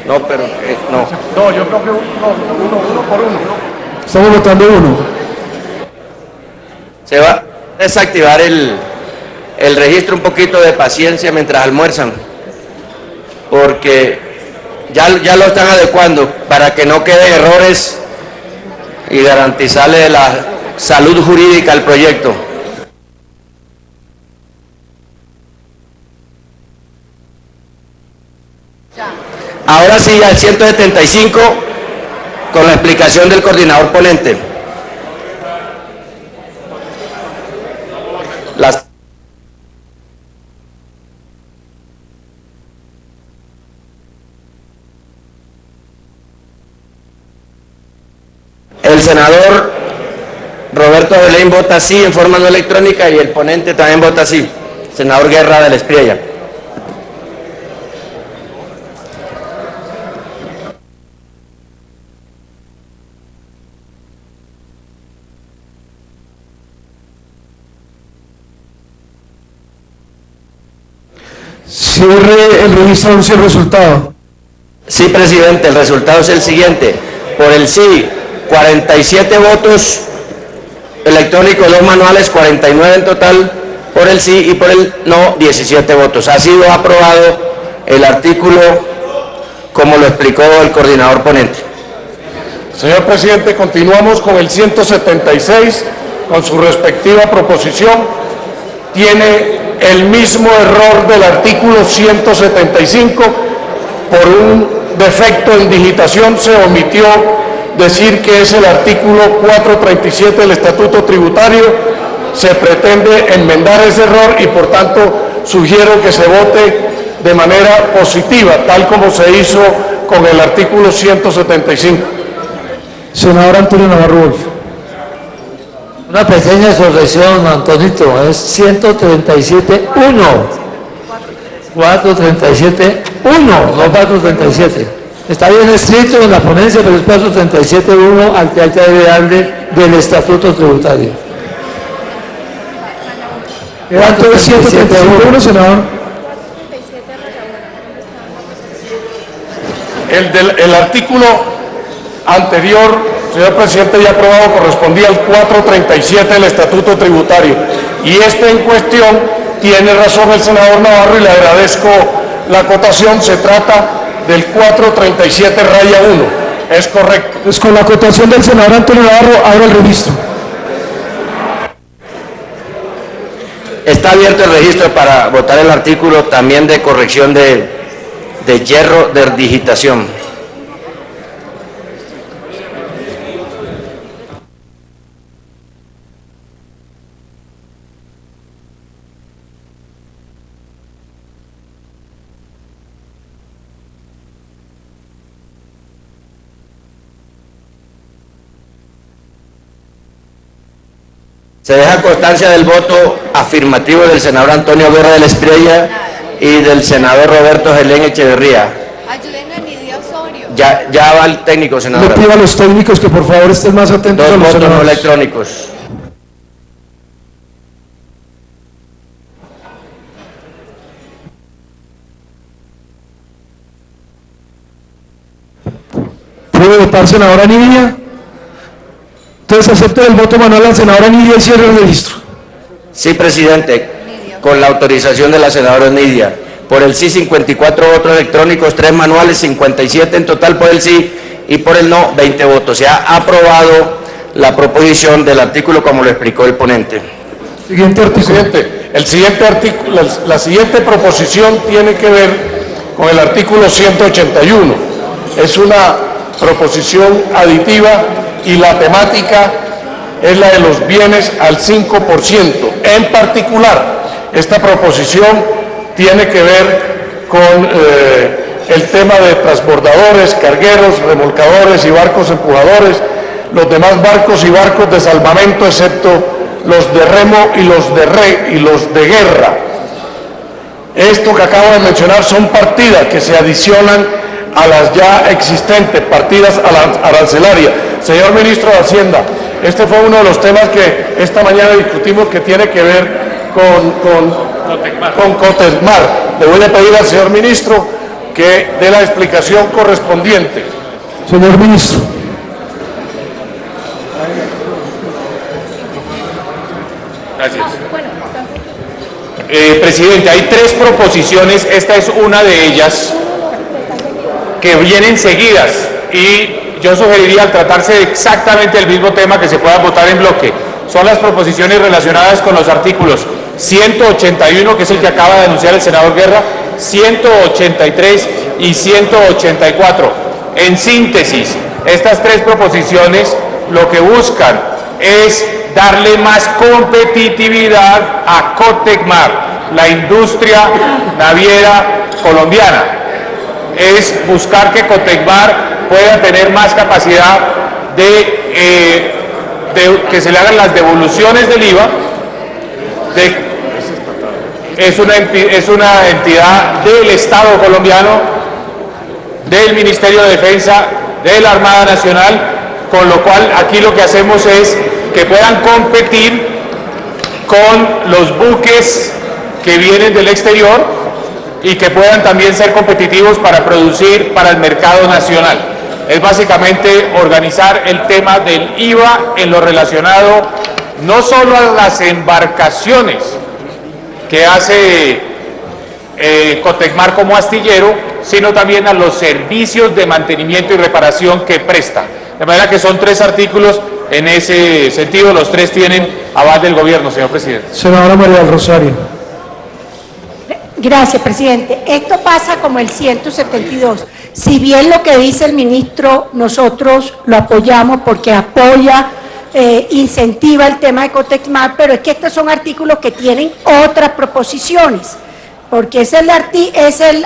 No, pero no. No, yo creo que uno por uno. Estamos votando uno. Se va a desactivar el registro, un poquito de paciencia mientras almuerzan, porque ya lo están adecuando para que no queden errores y garantizarle la salud jurídica al proyecto. Ahora sí, al 175, con la explicación del coordinador ponente. El senador Roberto Belén vota sí en forma no electrónica y el ponente también vota sí. Senador Guerra de la Espriella. Cierre el registro, anuncie el resultado. Sí, presidente, el resultado es el siguiente. Por el sí, 47 votos electrónicos, 2 manuales, 49 en total por el sí, y por el no, 17 votos. Ha sido aprobado el artículo como lo explicó el coordinador ponente. Señor presidente, continuamos con el 176, con su respectiva proposición. Tiene el mismo error del artículo 175. Por un defecto en digitación se omitió decir que es el artículo 437 del Estatuto Tributario. Se pretende enmendar ese error y por tanto sugiero que se vote de manera positiva, tal como se hizo con el artículo 175. Senador Antonio Navarro Wolf. Una pequeña corrección, Antonito, es 137-1. 437-1, no 437. Está bien escrito en la ponencia, pero es 437-1 al que hay que agregarle del Estatuto Tributario. ¿Cuánto es 137-1, senador? El artículo anterior, señor presidente, ya aprobado, correspondía al 437 del Estatuto Tributario. Y este en cuestión, tiene razón el senador Navarro y le agradezco la acotación, se trata del 437-1. Es correcto. Pues con la acotación del senador Antonio Navarro, abro el registro. Está abierto el registro para votar el artículo también de corrección de hierro de digitación. Se deja constancia del voto afirmativo del senador Antonio Guerra de la Espriella y del senador Roberto Gelén Echeverría. Ayúdenme a Nidia Osorio. Ya va el técnico, Le senadora. pido a los técnicos que por favor estén más atentos a Dos los votos no senadores. electrónicos. ¿Puede votar, senadora Nidia? Entonces acepto el voto manual a la senadora Nidia y cierro el registro. Sí, presidente, con la autorización de la senadora Nidia. Por el sí, 54 votos electrónicos, 3 manuales, 57 en total por el sí y por el no, 20 votos. Se ha aprobado la proposición del artículo como lo explicó el ponente. Siguiente artículo. Presidente, el siguiente artículo, la siguiente proposición tiene que ver con el artículo 181. Es una proposición aditiva y la temática es la de los bienes al 5%. En particular, esta proposición tiene que ver con el tema de transbordadores, cargueros, remolcadores y barcos empujadores, los demás barcos y barcos de salvamento, excepto los de remo y los de guerra. Esto que acabo de mencionar son partidas que se adicionan a las ya existentes partidas arancelarias. Señor Ministro de Hacienda, este fue uno de los temas que esta mañana discutimos que tiene que ver con Cotecmar. Le voy a pedir al señor Ministro que dé la explicación correspondiente. Señor Ministro. Gracias. Presidente, hay 3 proposiciones, esta es una de ellas, que vienen seguidas y yo sugeriría, al tratarse exactamente del mismo tema, que se pueda votar en bloque. Son las proposiciones relacionadas con los artículos 181, que es el que acaba de anunciar el senador Guerra, 183 y 184. En síntesis, estas 3 proposiciones lo que buscan es darle más competitividad a Cotecmar, la industria naviera colombiana. Es buscar que Cotecmar pueda tener más capacidad de que se le hagan las devoluciones del IVA. Es una entidad del Estado colombiano, del Ministerio de Defensa, de la Armada Nacional, con lo cual aquí lo que hacemos es que puedan competir con los buques que vienen del exterior y que puedan también ser competitivos para producir para el mercado nacional. Es básicamente organizar el tema del IVA en lo relacionado no solo a las embarcaciones que hace Cotecmar como astillero, sino también a los servicios de mantenimiento y reparación que presta. De manera que son 3 artículos en ese sentido, los 3 tienen aval del gobierno, señor presidente. Senadora María del Rosario. Gracias, presidente. Esto pasa como el 172. Si bien lo que dice el ministro, nosotros lo apoyamos porque apoya, incentiva el tema de Cotecmar, pero es que estos son artículos que tienen otras proposiciones, porque es el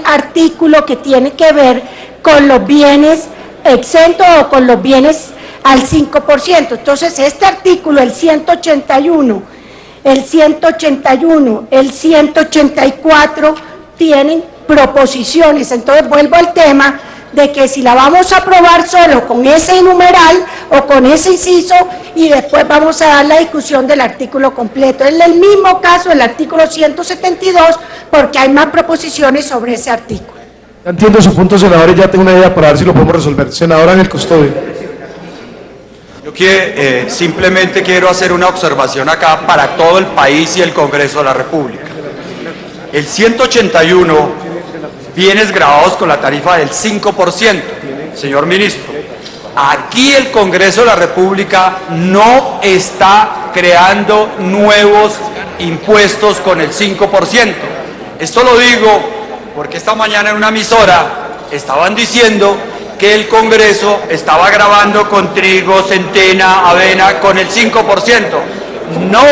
artículo que tiene que ver con los bienes exentos o con los bienes al 5%. Entonces, este artículo, el 181, el 184 tienen proposiciones. Entonces vuelvo al tema de que si la vamos a aprobar solo con ese numeral o con ese inciso y después vamos a dar la discusión del artículo completo. Es el mismo caso del artículo 172 porque hay más proposiciones sobre ese artículo. Entiendo su punto, senador, y ya tengo una idea para ver si lo podemos resolver. Senadora Ángel Custodio. Yo simplemente quiero hacer una observación acá para todo el país y el Congreso de la República. El 181, bienes grabados con la tarifa del 5%. Señor ministro, aquí el Congreso de la República no está creando nuevos impuestos con el 5%. Esto lo digo porque esta mañana en una emisora estaban diciendo que el Congreso estaba grabando con trigo, centena, avena con el 5%. No,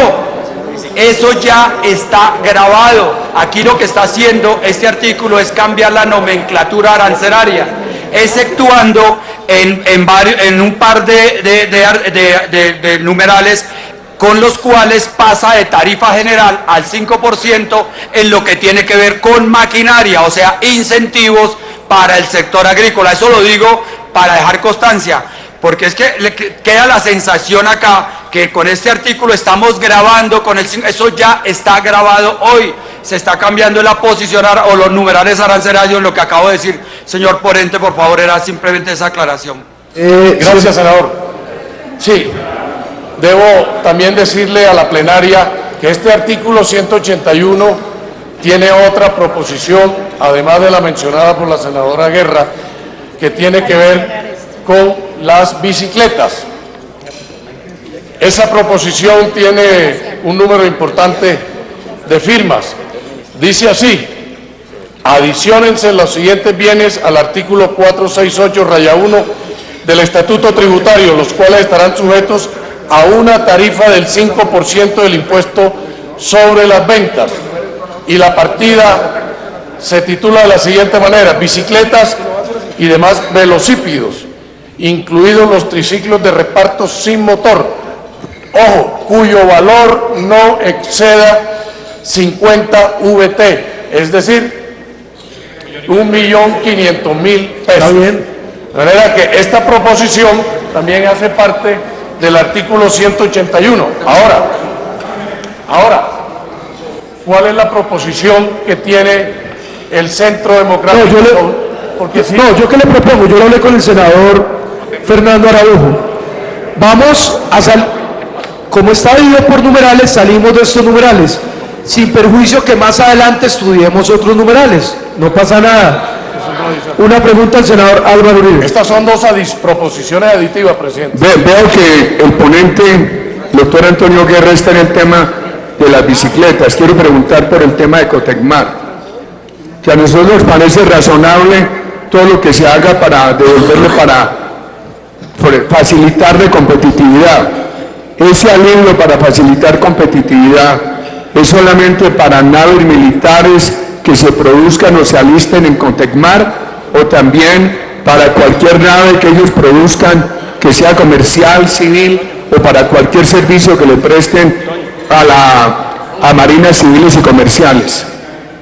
eso ya está grabado. Aquí lo que está haciendo este artículo es cambiar la nomenclatura arancelaria, exceptuando en un par de numerales con los cuales pasa de tarifa general al 5% en lo que tiene que ver con maquinaria, o sea, incentivos para el sector agrícola. Eso lo digo para dejar constancia, porque es que le queda la sensación acá que con este artículo estamos grabando con el 5%, eso ya está grabado hoy, se está cambiando la posición o los numerales arancelarios. Lo que acabo de decir, señor ponente, por favor, era simplemente esa aclaración. Gracias, senador. Sí, debo también decirle a la plenaria que este artículo 181 tiene otra proposición, además de la mencionada por la senadora Guerra, que tiene que ver con las bicicletas. Esa proposición tiene un número importante de firmas. Dice así: adiciónense los siguientes bienes al artículo 468-1 del Estatuto Tributario, los cuales estarán sujetos a una tarifa del 5% del impuesto sobre las ventas. Y la partida se titula de la siguiente manera: bicicletas y demás velocípedos, incluidos los triciclos de reparto sin motor, ojo, cuyo valor no exceda 50 VT, es decir, 1.500.000 pesos. Está bien. De manera que esta proposición también hace parte del artículo 181. Ahora, ¿cuál es la proposición que tiene el Centro Democrático? Yo qué le propongo, yo lo hablé con el senador Fernando Araujo. Vamos a como está dividido por numerales, salimos de estos numerales, sin perjuicio que más adelante estudiemos otros numerales, no pasa nada. Una pregunta al senador Álvaro Uribe. Estas son dos proposiciones aditivas, presidente. Veo que el ponente, doctor Antonio Guerra, está en el tema de las bicicletas. Quiero preguntar por el tema de Cotecmar, que a nosotros nos parece razonable todo lo que se haga para devolverle, para facilitarle competitividad. Ese alivio para facilitar competitividad es solamente para naves militares que se produzcan o se alisten en Cotecmar, o también para cualquier nave que ellos produzcan, que sea comercial, civil, o para cualquier servicio que le presten a marinas civiles y comerciales.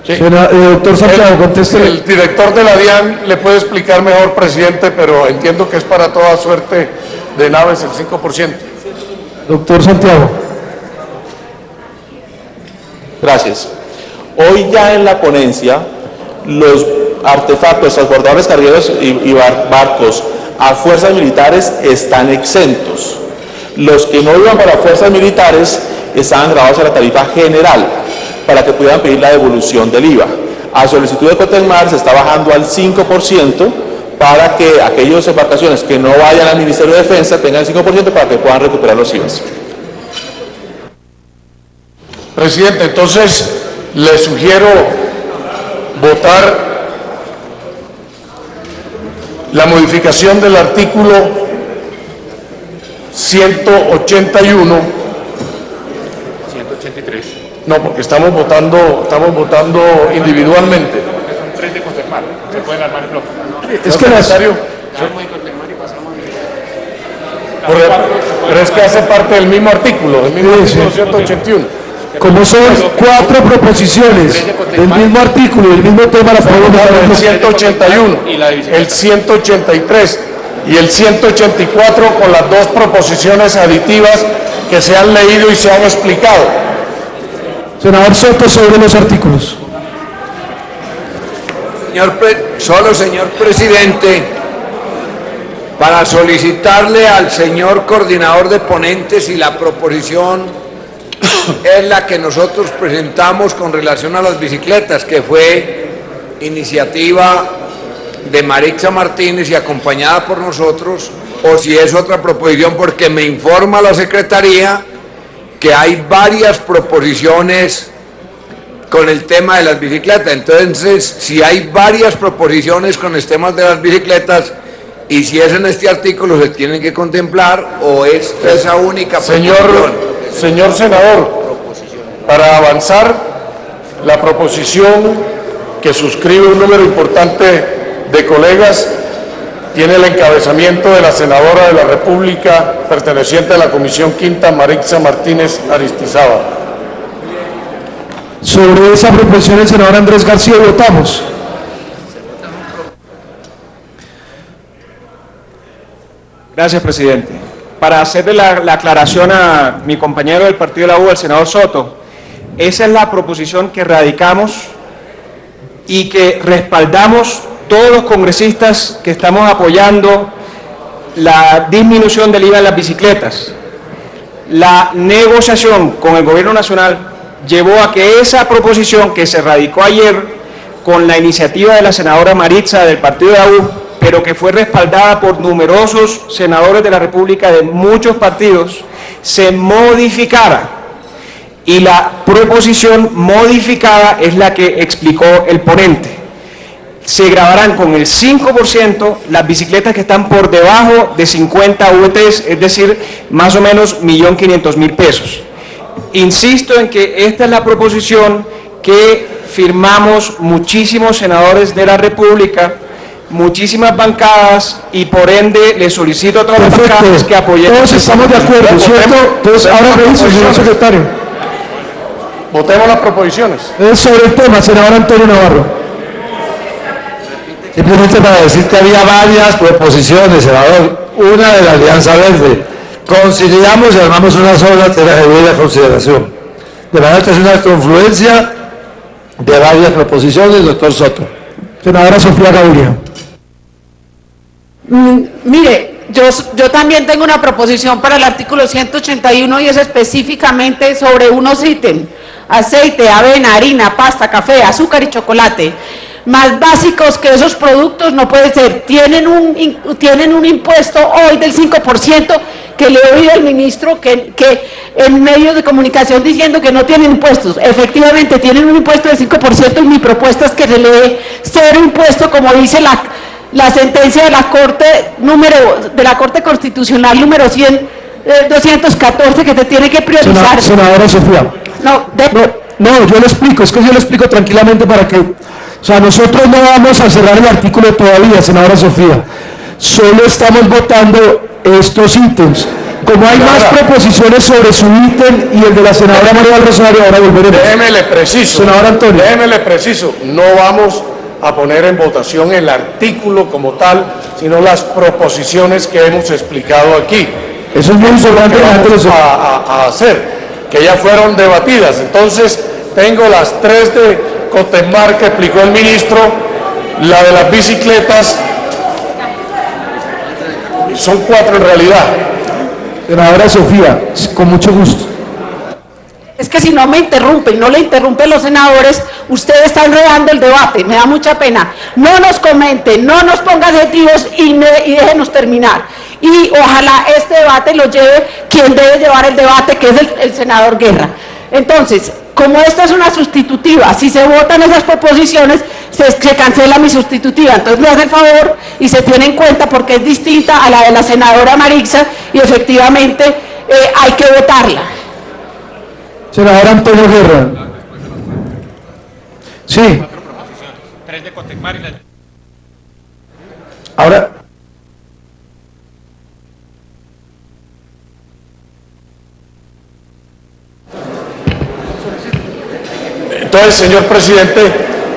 Sí. Doctor Santiago, conteste. El director de la DIAN le puede explicar mejor, presidente, pero entiendo que es para toda suerte de naves el 5%. Doctor Santiago. Gracias. Hoy ya en la ponencia, los artefactos, transbordadores cargueros y barcos a fuerzas militares están exentos. Los que no iban para fuerzas militares estaban grabados a la tarifa general para que pudieran pedir la devolución del IVA. A solicitud de Cotecmar se está bajando al 5% para que aquellas embarcaciones que no vayan al Ministerio de Defensa tengan el 5% para que puedan recuperar los IVAs. Presidente, entonces le sugiero votar la modificación del artículo 181. 183. No, porque estamos votando individualmente. Son tres de Cotecmar, se pueden armar el bloque. Es que pero es que hace parte del mismo artículo, del mismo artículo 181. Como son 4 proposiciones del mismo artículo, del mismo tema, la podemos votar el 181, el 183 y el 184 con las dos proposiciones aditivas que se han leído y se han explicado. Senador Soto, sobre los artículos. Señor presidente, para solicitarle al señor coordinador de ponentes si la proposición es la que nosotros presentamos con relación a las bicicletas, que fue iniciativa de Marixa Martínez y acompañada por nosotros, o si es otra proposición, porque me informa la Secretaría que hay varias proposiciones con el tema de las bicicletas. Entonces, si hay varias proposiciones con el tema de las bicicletas, y si es en este artículo, se tienen que contemplar, o es esa única proposición. Señor senador, para avanzar, la proposición que suscribe un número importante de colegas tiene el encabezamiento de la senadora de la República, perteneciente a la Comisión Quinta, Marixa Martínez Aristizábal. Sobre esa proposición, el senador Andrés García, votamos. Gracias, presidente. Para hacerle la aclaración a mi compañero del partido de la U, el senador Soto, esa es la proposición que radicamos y que respaldamos todos los congresistas que estamos apoyando la disminución del IVA en las bicicletas. La negociación con el Gobierno Nacional llevó a que esa proposición que se radicó ayer con la iniciativa de la senadora Maritza del partido de la U, pero que fue respaldada por numerosos senadores de la República de muchos partidos, se modificara. Y la proposición modificada es la que explicó el ponente. Se grabarán con el 5% las bicicletas que están por debajo de 50 VTs, es decir, más o menos 1.500.000 pesos. Insisto en que esta es la proposición que firmamos muchísimos senadores de la República, muchísimas bancadas, y por ende le solicito a todas las bancadas que apoyen. Todos estamos de acuerdo, ¿cierto? Entonces, ahora reviso, señor secretario. Votemos las proposiciones. Es sobre el tema, senador Antonio Navarro. Simplemente para decir que había varias proposiciones, senador. Una de la Alianza Verde. Conciliamos y armamos una sola que era de buena consideración. De manera que es una confluencia de varias proposiciones, doctor Soto. Senadora Sofía Gaviria. Mire, yo también tengo una proposición para el artículo 181 y es específicamente sobre unos ítems: aceite, avena, harina, pasta, café, azúcar y chocolate. Más básicos que esos productos no puede ser. Tienen un impuesto hoy del 5%, que le he oído al ministro que en medios de comunicación diciendo que no tienen impuestos. Efectivamente tienen un impuesto del 5%, y mi propuesta es que se le dé cero impuesto, como dice la sentencia de la Corte Constitucional número 214, que te tiene que priorizar. Senadora Sofía. No, yo lo explico, es que yo lo explico tranquilamente para que... O sea, nosotros no vamos a cerrar el artículo todavía, senadora Sofía. Solo estamos votando estos ítems. Como hay más proposiciones sobre su ítem y el de la senadora María del Rosario, ahora volveremos. Déjeme preciso. Senador Antonio. Déjeme preciso. No vamos a poner en votación el artículo como tal, sino las proposiciones que hemos explicado aquí. Eso es muy importante que vamos a hacer, que ya fueron debatidas. Entonces, tengo las tres de Cotemar que explicó el ministro, la de las bicicletas, son 4 en realidad. Senadora Sofía, con mucho gusto. Es que si no me interrumpen, no le interrumpen los senadores, usted está enredando el debate, me da mucha pena. No nos comenten, no nos ponga adjetivos y déjenos terminar. Y ojalá este debate lo lleve quien debe llevar el debate, que es el senador Guerra. Entonces, como esta es una sustitutiva, si se votan esas proposiciones, se cancela mi sustitutiva. Entonces me hace el favor y se tiene en cuenta, porque es distinta a la de la senadora Maritza y efectivamente hay que votarla. Senador Antonio Guerra. Sí. Ahora. Entonces, señor presidente,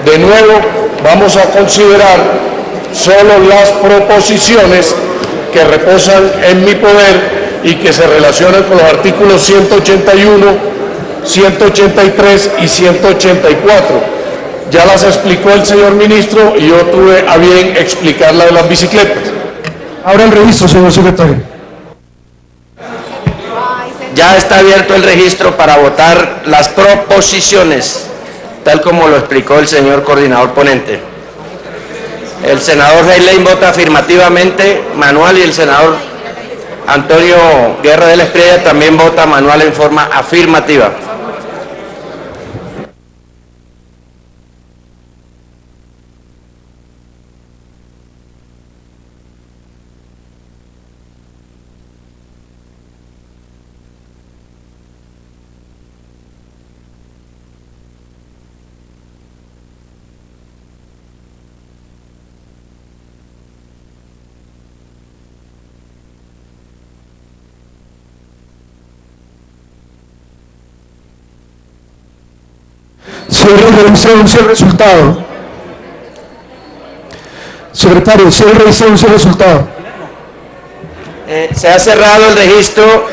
de nuevo vamos a considerar solo las proposiciones que reposan en mi poder y que se relacionan con los artículos 181, 183 y 184. Ya las explicó el señor ministro y yo tuve a bien explicar la de las bicicletas. Ahora el registro, señor secretario. Ya está abierto el registro para votar las proposiciones, tal como lo explicó el señor coordinador ponente. El senador Heilein vota afirmativamente manual y el senador Antonio Guerra de la Estrella también vota manual en forma afirmativa. Cierre el resultado. Secretario, cierre el resultado. Se ha cerrado el registro.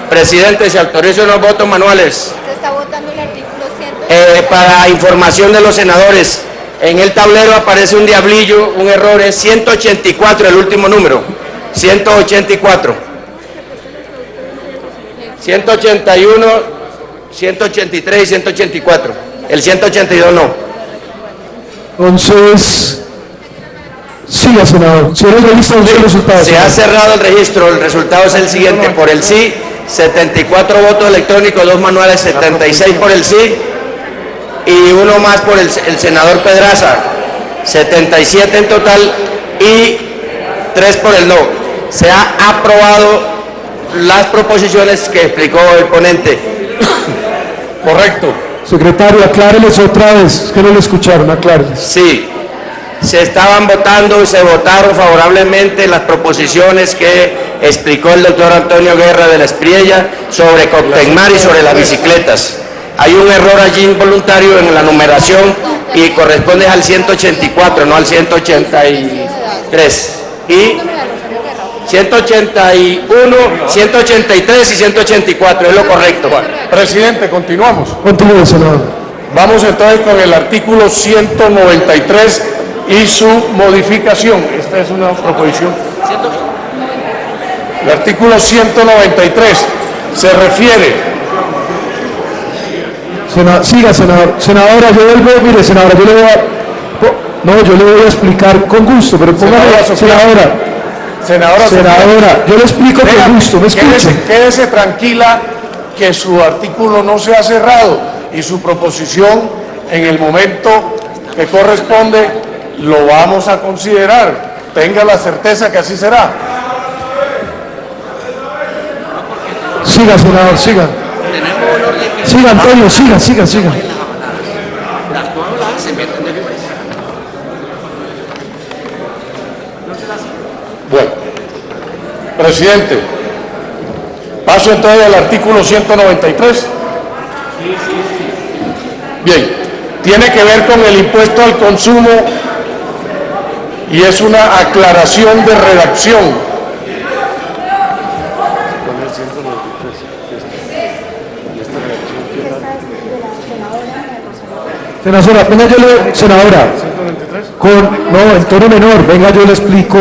Presidente, se autorizan los votos manuales. Se está votando el artículo 100. Para información de los senadores, En el tablero aparece un diablillo, un error, es 184, el último número. 184. 181, 183 y 184. El 182 no. Entonces, siga, senador. Si eres revista los resultados. Se ha cerrado el registro, el resultado es el siguiente. Por el sí, 74 votos electrónicos, 2 manuales, 76 por el sí y uno más por el senador Pedraza, 77 en total y 3 por el no. Se ha aprobado las proposiciones que explicó el ponente. Correcto. Secretario, acláreles otra vez, es que no lo escucharon, acláreles. Sí, se estaban votando y se votaron favorablemente las proposiciones que explicó el doctor Antonio Guerra de la Espriella sobre Coptenmar y sobre las bicicletas. Hay un error allí involuntario en la numeración y corresponde al 184, no al 183. Y 181, 183 y 184, es lo correcto. Presidente, continuamos. Continúe, senador. Vamos entonces con el artículo 193 y su modificación. Esta es una proposición. El artículo 193 se refiere... Siga, senador. Senadora, yo vuelvo, mire, senadora, yo le voy a... No, yo le voy a explicar con gusto, pero póngale, senadora. Senadora, yo le explico con gusto, ¿me escucha? Quédese tranquila que su artículo no se ha cerrado y su proposición en el momento que corresponde lo vamos a considerar. Tenga la certeza que así será. Siga, senador, siga. Siga, Antonio, siga. Bueno, presidente, paso entonces al artículo 193. Bien, tiene que ver con el impuesto al consumo y es una aclaración de redacción. Senadora, venga, en tono menor, venga, yo le explico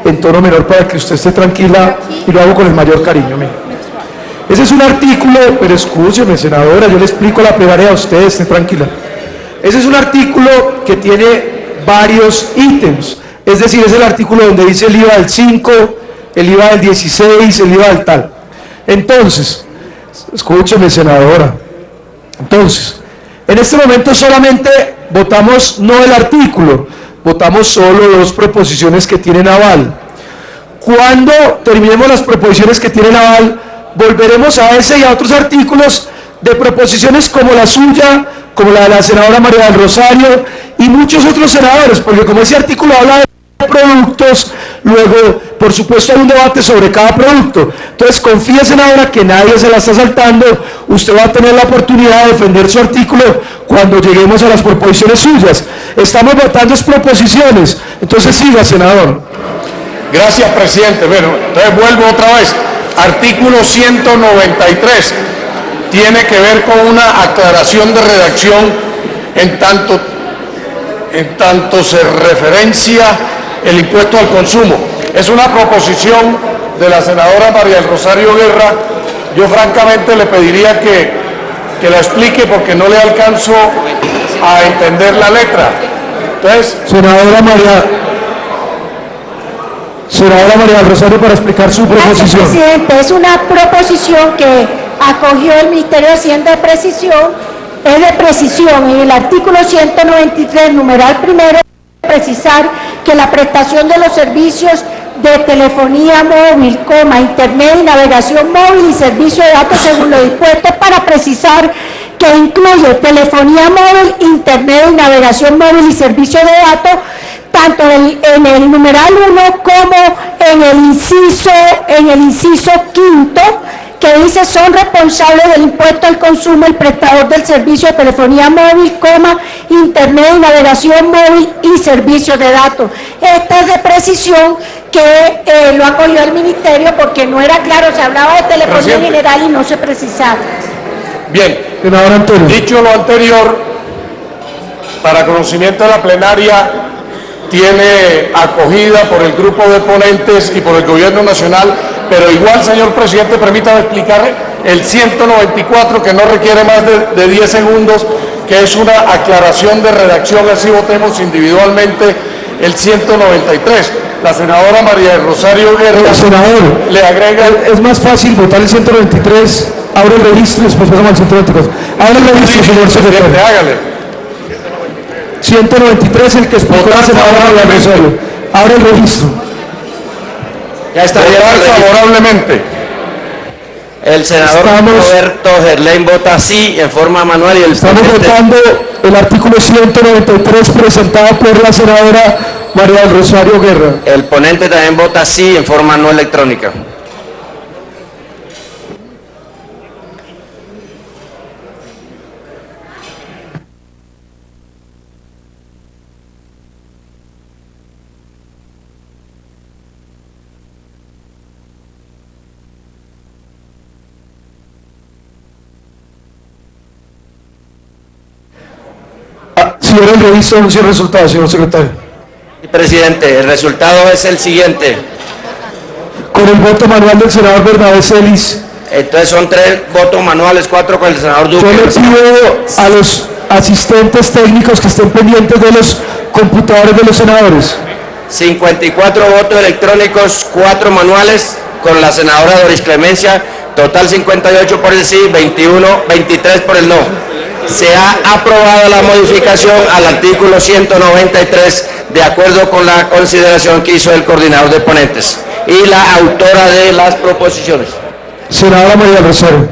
en tono menor para que usted esté tranquila y lo hago con el mayor cariño. Mire. Ese es un artículo, pero escúcheme, senadora, yo le explico la plenaria a usted, esté tranquila. Ese es un artículo que tiene varios ítems, es decir, es el artículo donde dice el IVA del 5, el IVA del 16, el IVA del tal. Entonces, escúcheme, senadora, entonces, en este momento solamente votamos no el artículo, votamos solo 2 proposiciones que tienen aval. Cuando terminemos las proposiciones que tienen aval, volveremos a ese y a otros artículos de proposiciones como la suya, como la de la senadora María del Rosario y muchos otros senadores, porque como ese artículo habla de productos, luego por supuesto hay un debate sobre cada producto. Entonces confíe, senadora, que nadie se la está saltando, usted va a tener la oportunidad de defender su artículo cuando lleguemos a las proposiciones suyas. Estamos votando proposiciones, entonces siga, senador. Gracias, presidente. Bueno, entonces vuelvo otra vez. Artículo 193 tiene que ver con una aclaración de redacción en tanto se referencia el impuesto al consumo. Es una proposición de la senadora María del Rosario Guerra. Yo francamente le pediría que la explique porque no le alcanzo a entender la letra. Entonces, senadora María del Rosario, para explicar su proposición. Gracias, presidente. Es una proposición que acogió el Ministerio de Hacienda de Precisión, es de precisión. En el artículo 193, numeral primero, precisar que la prestación de los servicios de telefonía móvil, internet y navegación móvil y servicio de datos según lo dispuesto, para precisar que incluye telefonía móvil, internet y navegación móvil y servicio de datos, tanto en el numeral 1 como en el inciso quinto, que dice: son responsables del impuesto al consumo el prestador del servicio de telefonía móvil, internet y navegación móvil y servicios de datos. Esta es de precisión que lo acogió el ministerio porque no era claro, se hablaba de telefonía general y no se precisaba. Bien, dicho lo anterior, para conocimiento de la plenaria, tiene acogida por el grupo de ponentes y por el Gobierno Nacional, pero igual, señor presidente, permítame explicar el 194, que no requiere más de 10 segundos, que es una aclaración de redacción, así votemos individualmente el 193. La senadora María del Rosario Guerra senador, le agrega... Es más fácil votar el 193, abre el registro y después pasamos al 194. Abre el registro, señor secretario. Hágale. 193, el que explicó la senadora María del Rosario. Abre el registro. Ya está favorablemente. El senador Roberto Gerlain vota sí en forma manual y el Estamos votando el artículo 193 presentado por la senadora María del Rosario Guerra. El ponente también vota sí en forma no electrónica. Cierra el registro, anuncie el resultado, señor secretario. Presidente, el resultado es el siguiente. Con el voto manual del senador Bernabé Celis. Entonces son 3 votos manuales, 4 con el senador Duque. Yo le pido a los asistentes técnicos que estén pendientes de los computadores de los senadores. 54 votos electrónicos, 4 manuales con la senadora Doris Clemencia, total 58 por el sí, 23 por el no. Se ha aprobado la modificación al artículo 193 de acuerdo con la consideración que hizo el coordinador de ponentes y la autora de las proposiciones. Senadora María del Rosario.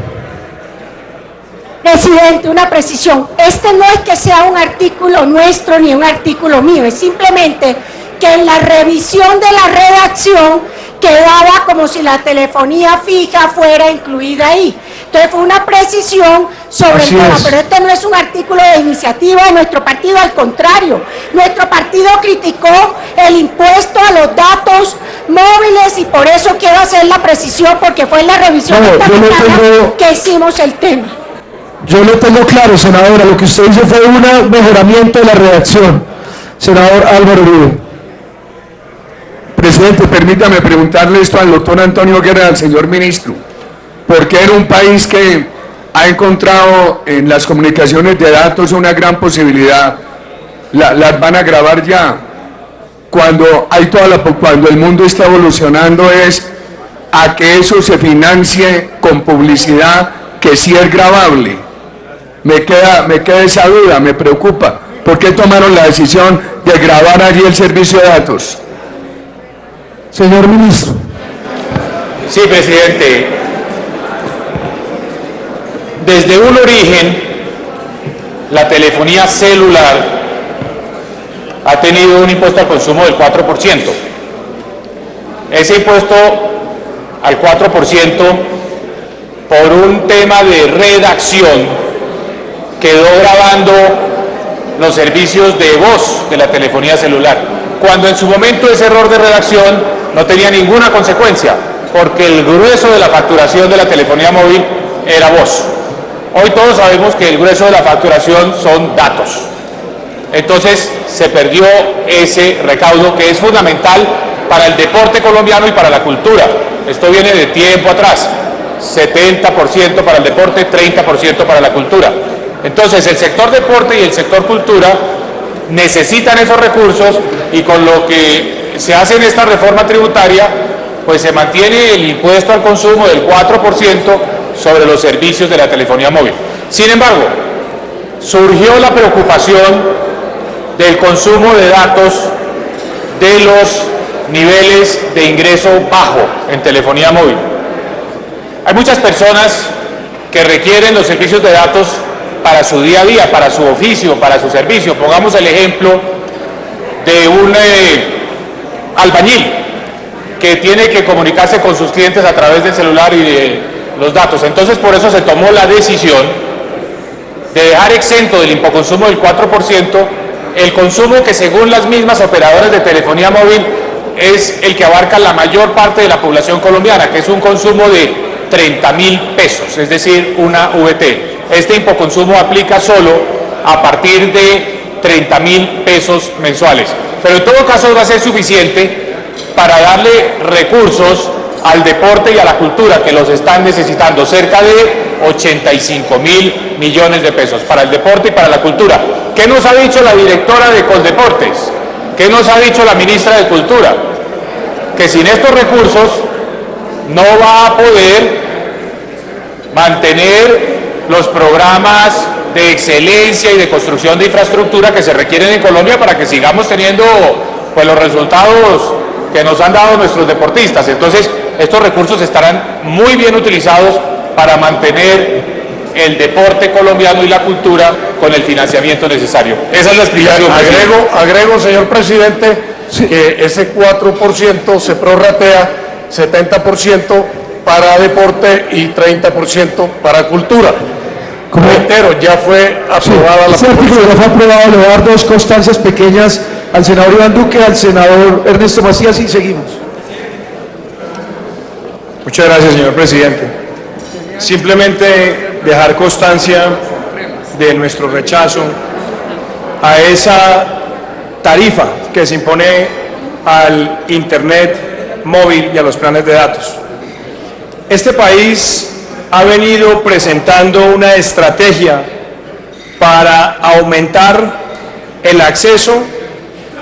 Presidente, una precisión. Este no es que sea un artículo nuestro ni un artículo mío, es simplemente que en la revisión de la redacción quedaba como si la telefonía fija fuera incluida ahí. Entonces fue una precisión sobre el tema, pero este no es un artículo de iniciativa de nuestro partido, al contrario. Nuestro partido criticó el impuesto a los datos móviles y por eso quiero hacer la precisión, porque fue en la revisión de esta mañana que hicimos el tema. Yo lo tengo claro, senadora, lo que usted hizo fue un mejoramiento de la redacción. Senador Álvaro Uribe. Presidente, permítame preguntarle esto al doctor Antonio Guerra, al señor ministro. ¿Por qué en un país que ha encontrado en las comunicaciones de datos una gran posibilidad, las van a grabar ya? Cuando el mundo está evolucionando es a que eso se financie con publicidad que sí es grabable. Me queda esa duda, me preocupa. ¿Por qué tomaron la decisión de grabar allí el servicio de datos? Señor ministro. Sí, presidente. Desde un origen, la telefonía celular ha tenido un impuesto al consumo del 4%. Ese impuesto al 4%, por un tema de redacción, quedó grabando los servicios de voz de la telefonía celular, cuando en su momento ese error de redacción no tenía ninguna consecuencia, porque el grueso de la facturación de la telefonía móvil era voz. Hoy todos sabemos que el grueso de la facturación son datos. Entonces se perdió ese recaudo que es fundamental para el deporte colombiano y para la cultura. Esto viene de tiempo atrás, 70% para el deporte, 30% para la cultura. Entonces el sector deporte y el sector cultura necesitan esos recursos y con lo que se hace en esta reforma tributaria, pues se mantiene el impuesto al consumo del 4% sobre los servicios de la telefonía móvil. Sin embargo, surgió la preocupación del consumo de datos de los niveles de ingreso bajo en telefonía móvil. Hay muchas personas que requieren los servicios de datos para su día a día, para su oficio, para su servicio. Pongamos el ejemplo de un albañil que tiene que comunicarse con sus clientes a través del celular y de los datos. Entonces, por eso se tomó la decisión de dejar exento del impoconsumo del 4% el consumo que, según las mismas operadoras de telefonía móvil, es el que abarca la mayor parte de la población colombiana, que es un consumo de 30.000 pesos, es decir, una VT. Este impoconsumo aplica solo a partir de 30.000 pesos mensuales. Pero en todo caso va a ser suficiente para darle recursos al deporte y a la cultura, que los están necesitando, cerca de 85.000 millones de pesos para el deporte y para la cultura. ¿Qué nos ha dicho la directora de Coldeportes? ¿Qué nos ha dicho la ministra de Cultura? Que sin estos recursos no va a poder mantener los programas de excelencia y de construcción de infraestructura que se requieren en Colombia para que sigamos teniendo pues los resultados que nos han dado nuestros deportistas. Entonces, estos recursos estarán muy bien utilizados para mantener el deporte colombiano y la cultura con el financiamiento necesario. Esa es la explicación. Agrego, señor presidente, que ese 4% se prorratea 70% para deporte y 30% para cultura. Como reitero, ya fue aprobada la Este artículo ya fue aprobado. Le voy a dar dos constancias pequeñas al senador Iván Duque, al senador Ernesto Macías y seguimos. Muchas gracias, señor presidente. Simplemente dejar constancia de nuestro rechazo a esa tarifa que se impone al Internet móvil y a los planes de datos. Este país ha venido presentando una estrategia para aumentar el acceso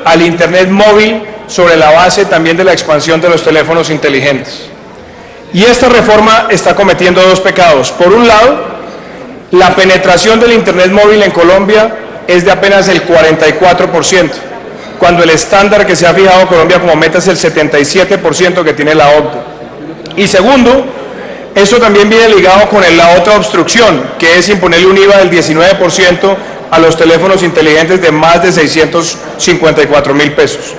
al Internet móvil sobre la base también de la expansión de los teléfonos inteligentes. Y esta reforma está cometiendo dos pecados. Por un lado, la penetración del Internet móvil en Colombia es de apenas el 44%, cuando el estándar que se ha fijado Colombia como meta es el 77% que tiene la OCDE. Y segundo, eso también viene ligado con la otra obstrucción, que es imponerle un IVA del 19% a los teléfonos inteligentes de más de 654.000 pesos.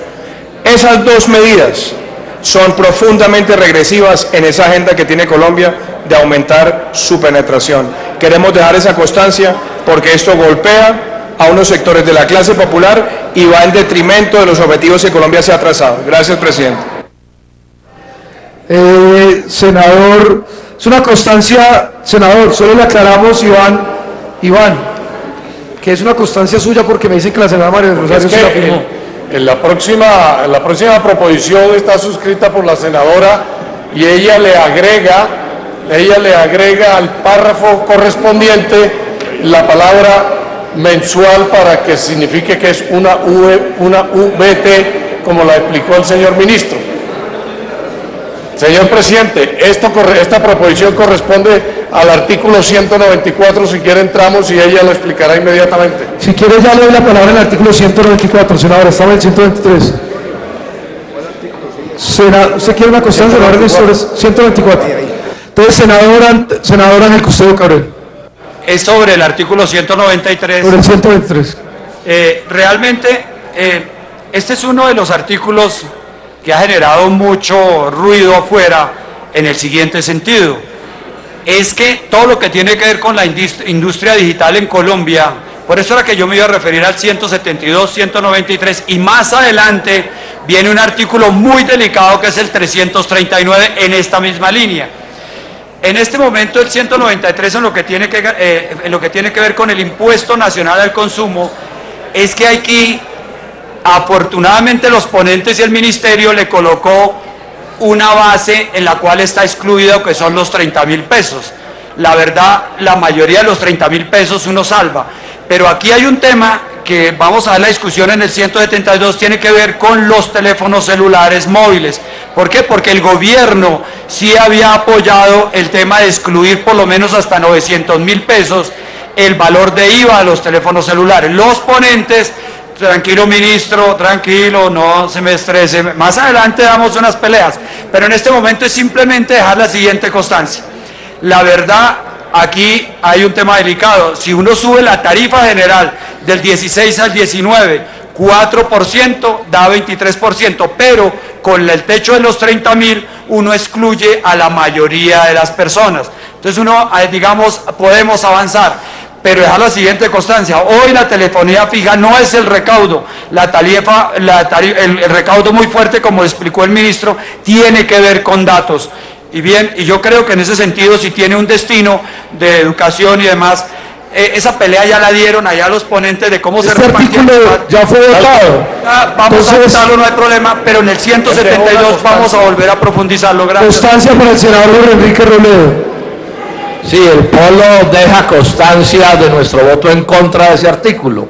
Esas dos medidas son profundamente regresivas en esa agenda que tiene Colombia de aumentar su penetración. Queremos dejar esa constancia porque esto golpea a unos sectores de la clase popular y va en detrimento de los objetivos que Colombia se ha trazado. Gracias, presidente. Senador, es una constancia, senador, solo le aclaramos, Iván, que es una constancia suya porque me dicen que la senadora María del Rosario se la firmó. En la próxima proposición está suscrita por la senadora y ella le agrega al párrafo correspondiente la palabra mensual para que signifique que es una VT, como la explicó el señor ministro. Señor presidente, esta proposición corresponde al artículo 194, si quiere entramos y ella lo explicará inmediatamente. Si quiere ya le doy la palabra en el artículo 194, senadora, estamos en el 123. ¿Usted quiere una constancia, senador Ernesto? 124. Entonces, senadora Ángel Custodio Cabrera. Es sobre el artículo 193. Sobre el 123. Realmente, este es uno de los artículos que ha generado mucho ruido afuera en el siguiente sentido. Es que todo lo que tiene que ver con la industria digital en Colombia, por eso era que yo me iba a referir al 172, 193 y más adelante viene un artículo muy delicado que es el 339 en esta misma línea. En este momento el 193 en lo que tiene que ver con el impuesto nacional al consumo es que aquí afortunadamente los ponentes y el ministerio le colocó una base en la cual está excluido que son los 30.000 pesos. La verdad, la mayoría de los 30.000 pesos uno salva, pero aquí hay un tema que vamos a ver la discusión en el 172, tiene que ver con los teléfonos celulares móviles. ¿Por qué? Porque el gobierno sí había apoyado el tema de excluir por lo menos hasta 900.000 pesos el valor de IVA de los teléfonos celulares. Los ponentes, tranquilo ministro, tranquilo, no se me estrese, más adelante damos unas peleas, pero en este momento es simplemente dejar la siguiente constancia. La verdad, aquí hay un tema delicado. Si uno sube la tarifa general del 16 al 19, 4% da 23%, pero con el techo de los 30.000 uno excluye a la mayoría de las personas. Entonces uno, digamos, podemos avanzar. Pero dejar la siguiente constancia, hoy la telefonía fija no es el recaudo, el recaudo muy fuerte, como explicó el ministro, tiene que ver con datos. Y bien, y yo creo que en ese sentido, si tiene un destino de educación y demás, esa pelea ya la dieron allá los ponentes de cómo Este se repartía. artículo ya fue votado. Vamos a Entonces, votarlo, no hay problema, pero en el 172 vamos a volver a profundizarlo. Gracias. constancia para el senador Enrique Robledo. Sí, el polo deja constancia de nuestro voto en contra de ese artículo.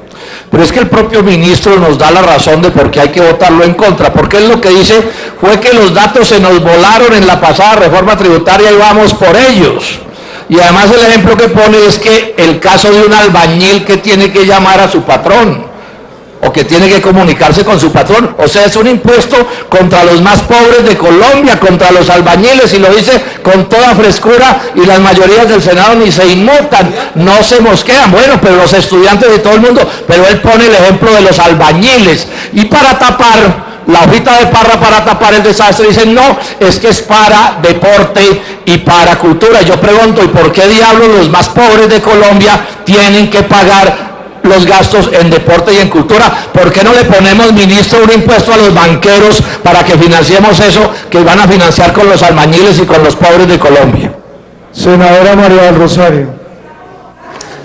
Pero es que el propio ministro nos da la razón de por qué hay que votarlo en contra, porque él lo que dice fue que los datos se nos volaron en la pasada reforma tributaria y vamos por ellos. Y además el ejemplo que pone es que el caso de un albañil que tiene que llamar a su patrón, o que tiene que comunicarse con su patrón, o sea, es un impuesto contra los más pobres de Colombia, contra los albañiles, y lo dice con toda frescura, y las mayorías del Senado ni se inmutan, no se mosquean, bueno, pero los estudiantes de todo el mundo, pero él pone el ejemplo de los albañiles, y para tapar la hojita de Parra, para tapar el desastre, dicen no, es que es para deporte y para cultura. Yo pregunto, ¿y por qué diablos los más pobres de Colombia tienen que pagar los gastos en deporte y en cultura? ¿Por qué no le ponemos, ministro, un impuesto a los banqueros para que financiemos eso que van a financiar con los albañiles y con los pobres de Colombia? Senadora María del Rosario.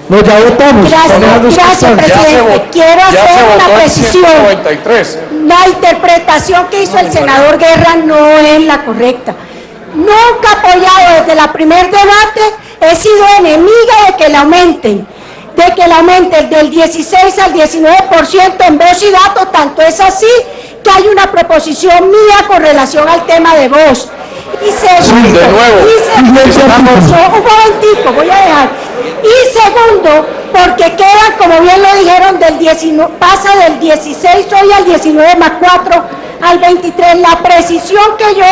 No, ya votamos. Gracias, presidente. Quiero hacer una precisión. 193. La interpretación que hizo el senador Guerra no es la correcta. Nunca apoyado desde el primer debate, he sido enemiga de que le aumenten. Del 16 al 19% en voz y datos, tanto es así que hay una proposición mía con relación al tema de voz. Y segundo, de nuevo. un momentico, voy a dejar. Y segundo, porque quedan, como bien lo dijeron, pasa del 16 hoy al 19 más 4 al 23. La precisión que yo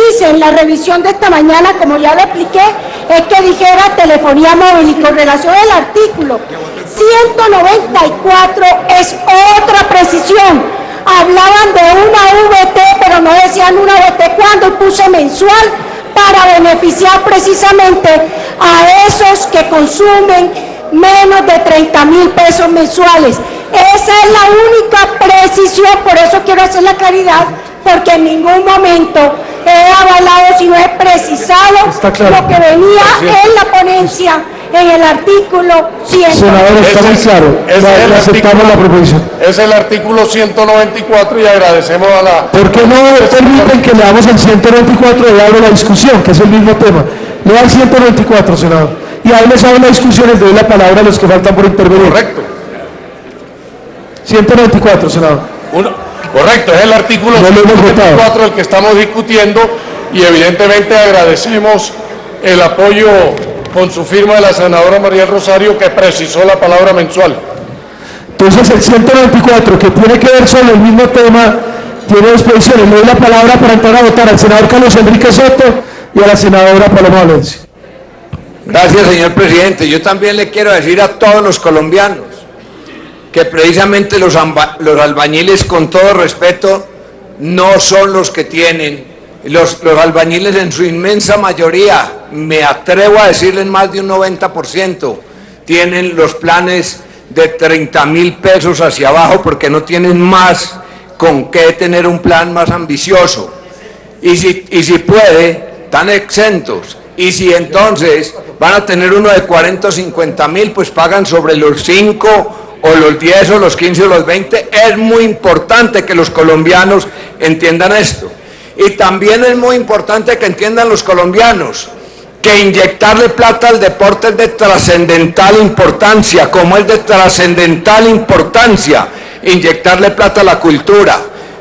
hice en la revisión de esta mañana, como ya lo expliqué, es que dijera telefonía móvil, y con relación al artículo 194 es otra precisión. Hablaban de una VT, pero no decían una VT cuando puse mensual, para beneficiar precisamente a esos que consumen menos de 30.000 pesos mensuales. Esa es la única precisión, por eso quiero hacer la claridad, porque en ningún momento he avalado, sino he precisado lo que venía en la ponencia, en el artículo 100. Senador, está muy claro. Aceptamos la proposición. Es el artículo 194 y agradecemos a la... ¿Por qué no permiten que leamos el 194 y abro la discusión, que es el mismo tema? Lea el 194, senador. Y ahí les abro la discusión, les doy la palabra a los que faltan por intervenir. Correcto. 194, senador. Correcto, es el artículo No lo hemos 194 el que estamos discutiendo, y evidentemente agradecemos el apoyo con su firma de la senadora María Rosario, que precisó la palabra mensual. Entonces el 194, que tiene que ver sobre el mismo tema, tiene dos posiciones. Le doy la palabra para entrar a votar al senador Carlos Enrique Soto y a la senadora Paloma Valencia. Gracias, señor presidente. Yo también le quiero decir a todos los colombianos que precisamente los albañiles, con todo respeto, no son los que tienen. Los albañiles en su inmensa mayoría, me atrevo a decirles más de un 90%, tienen los planes de 30.000 pesos hacia abajo, porque no tienen más con qué tener un plan más ambicioso. Y si puede, están exentos. Y si entonces van a tener uno de 40 o 50.000, pues pagan sobre los 5 o los 10 o los 15 o los 20. Es muy importante que los colombianos entiendan esto. Y también es muy importante que entiendan los colombianos que inyectarle plata al deporte es de trascendental importancia, como es de trascendental importancia inyectarle plata a la cultura.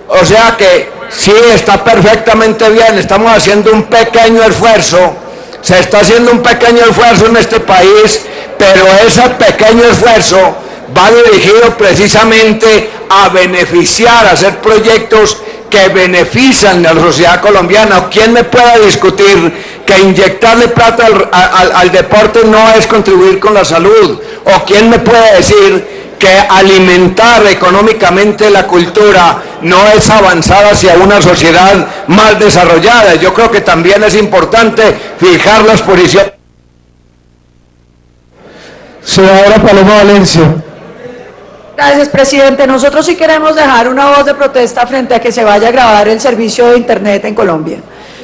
O sea que sí, está perfectamente bien, estamos haciendo un pequeño esfuerzo, se está haciendo un pequeño esfuerzo en este país, pero ese pequeño esfuerzo va dirigido precisamente a beneficiar, a hacer proyectos que benefician a la sociedad colombiana. ¿Quién me puede discutir que inyectarle plata al deporte no es contribuir con la salud? ¿O quién me puede decir que alimentar económicamente la cultura no es avanzar hacia una sociedad más desarrollada? Yo creo que también es importante fijar las posiciones. Senadora Paloma Valencia. Gracias, presidente. Nosotros sí queremos dejar una voz de protesta frente a que se vaya a grabar el servicio de Internet en Colombia.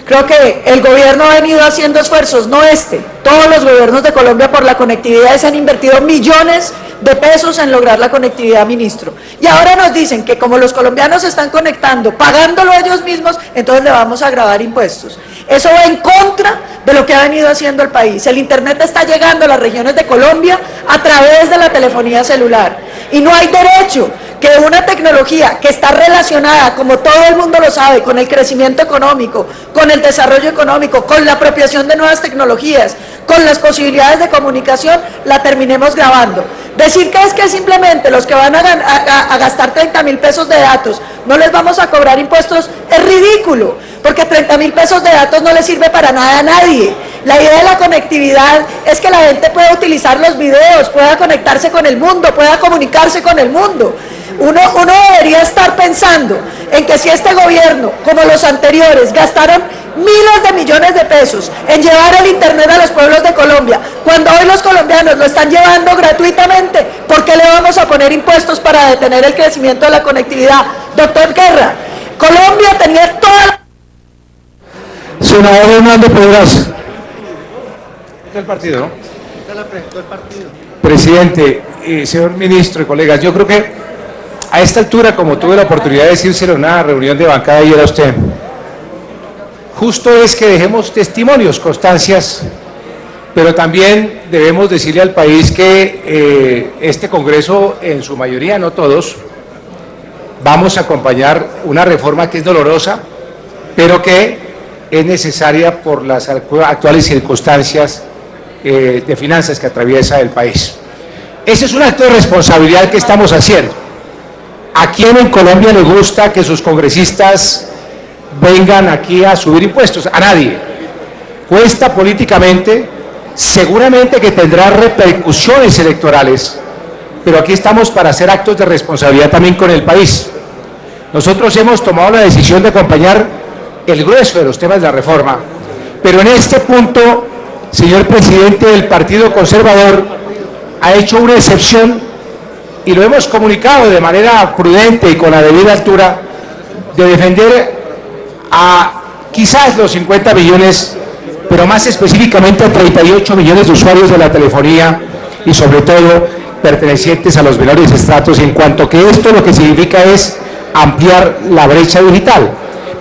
Creo que el gobierno ha venido haciendo esfuerzos, no este, todos los gobiernos de Colombia por la conectividad se han invertido millones de pesos en lograr la conectividad, ministro. Y ahora nos dicen que como los colombianos se están conectando, pagándolo ellos mismos, entonces le vamos a gravar impuestos. Eso va en contra de lo que ha venido haciendo el país. El internet está llegando a las regiones de Colombia a través de la telefonía celular. Y no hay derecho que una tecnología que está relacionada, como todo el mundo lo sabe, con el crecimiento económico, con el desarrollo económico, con la apropiación de nuevas tecnologías, con las posibilidades de comunicación, la terminemos grabando. Decir que es que simplemente los que van a gastar 30.000 pesos de datos no les vamos a cobrar impuestos es ridículo, porque 30.000 pesos de datos no le sirve para nada a nadie. La idea de la conectividad es que la gente pueda utilizar los videos, pueda conectarse con el mundo, pueda comunicarse con el mundo. Uno debería estar pensando en que si este gobierno, como los anteriores, gastaron miles de millones de pesos en llevar el internet a los pueblos de Colombia, cuando hoy los colombianos lo están llevando gratuitamente, ¿por qué le vamos a poner impuestos para detener el crecimiento de la conectividad? Doctor Guerra, Colombia tenía toda la... Senador Hernando Pedraza. El partido, ¿no? Presidente, señor ministro y colegas, yo creo que a esta altura, como tuve la oportunidad de decírselo en una reunión de bancada ayer a usted, justo es que dejemos testimonios, constancias, pero también debemos decirle al país que este Congreso, en su mayoría, no todos, vamos a acompañar una reforma que es dolorosa, pero que es necesaria por las actuales circunstancias de finanzas que atraviesa el país. Ese es un acto de responsabilidad que estamos haciendo. ¿A quién en Colombia le gusta que sus congresistas vengan aquí a subir impuestos? A nadie. Cuesta políticamente, seguramente que tendrá repercusiones electorales, pero aquí estamos para hacer actos de responsabilidad también con el país. Nosotros hemos tomado la decisión de acompañar el grueso de los temas de la reforma, pero en este punto, señor presidente, del Partido Conservador ha hecho una excepción y lo hemos comunicado de manera prudente y con la debida altura de defender a quizás los 50 millones, pero más específicamente a 38 millones de usuarios de la telefonía y sobre todo pertenecientes a los menores estratos, en cuanto que esto lo que significa es ampliar la brecha digital.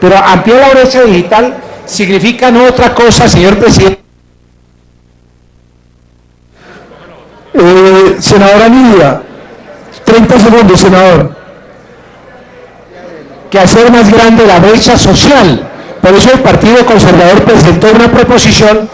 Pero ampliar la brecha digital significa no otra cosa, señor presidente. Senadora Nidia, 30 segundos, senador. Que hacer más grande la brecha social. Por eso el Partido Conservador presentó una proposición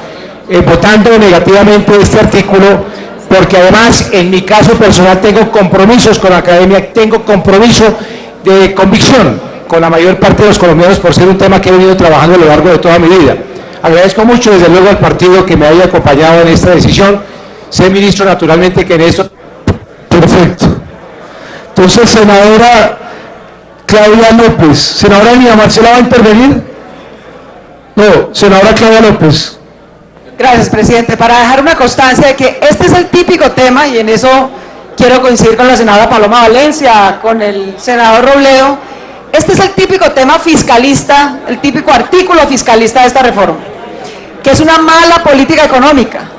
votando negativamente este artículo, porque además en mi caso personal tengo compromisos con la academia, tengo compromiso de convicción con la mayor parte de los colombianos por ser un tema que he venido trabajando a lo largo de toda mi vida. Agradezco mucho desde luego al partido que me haya acompañado en esta decisión. Sé, ministro, naturalmente que en esto... Perfecto. Entonces, senadora Claudia López. Senadora Nidia Marcela, ¿va a intervenir? No, senadora Claudia López. Gracias, presidente. Para dejar una constancia de que este es el típico tema, y en eso quiero coincidir con la senadora Paloma Valencia, con el senador Robledo, este es el típico tema fiscalista, el típico artículo fiscalista de esta reforma, que es una mala política económica.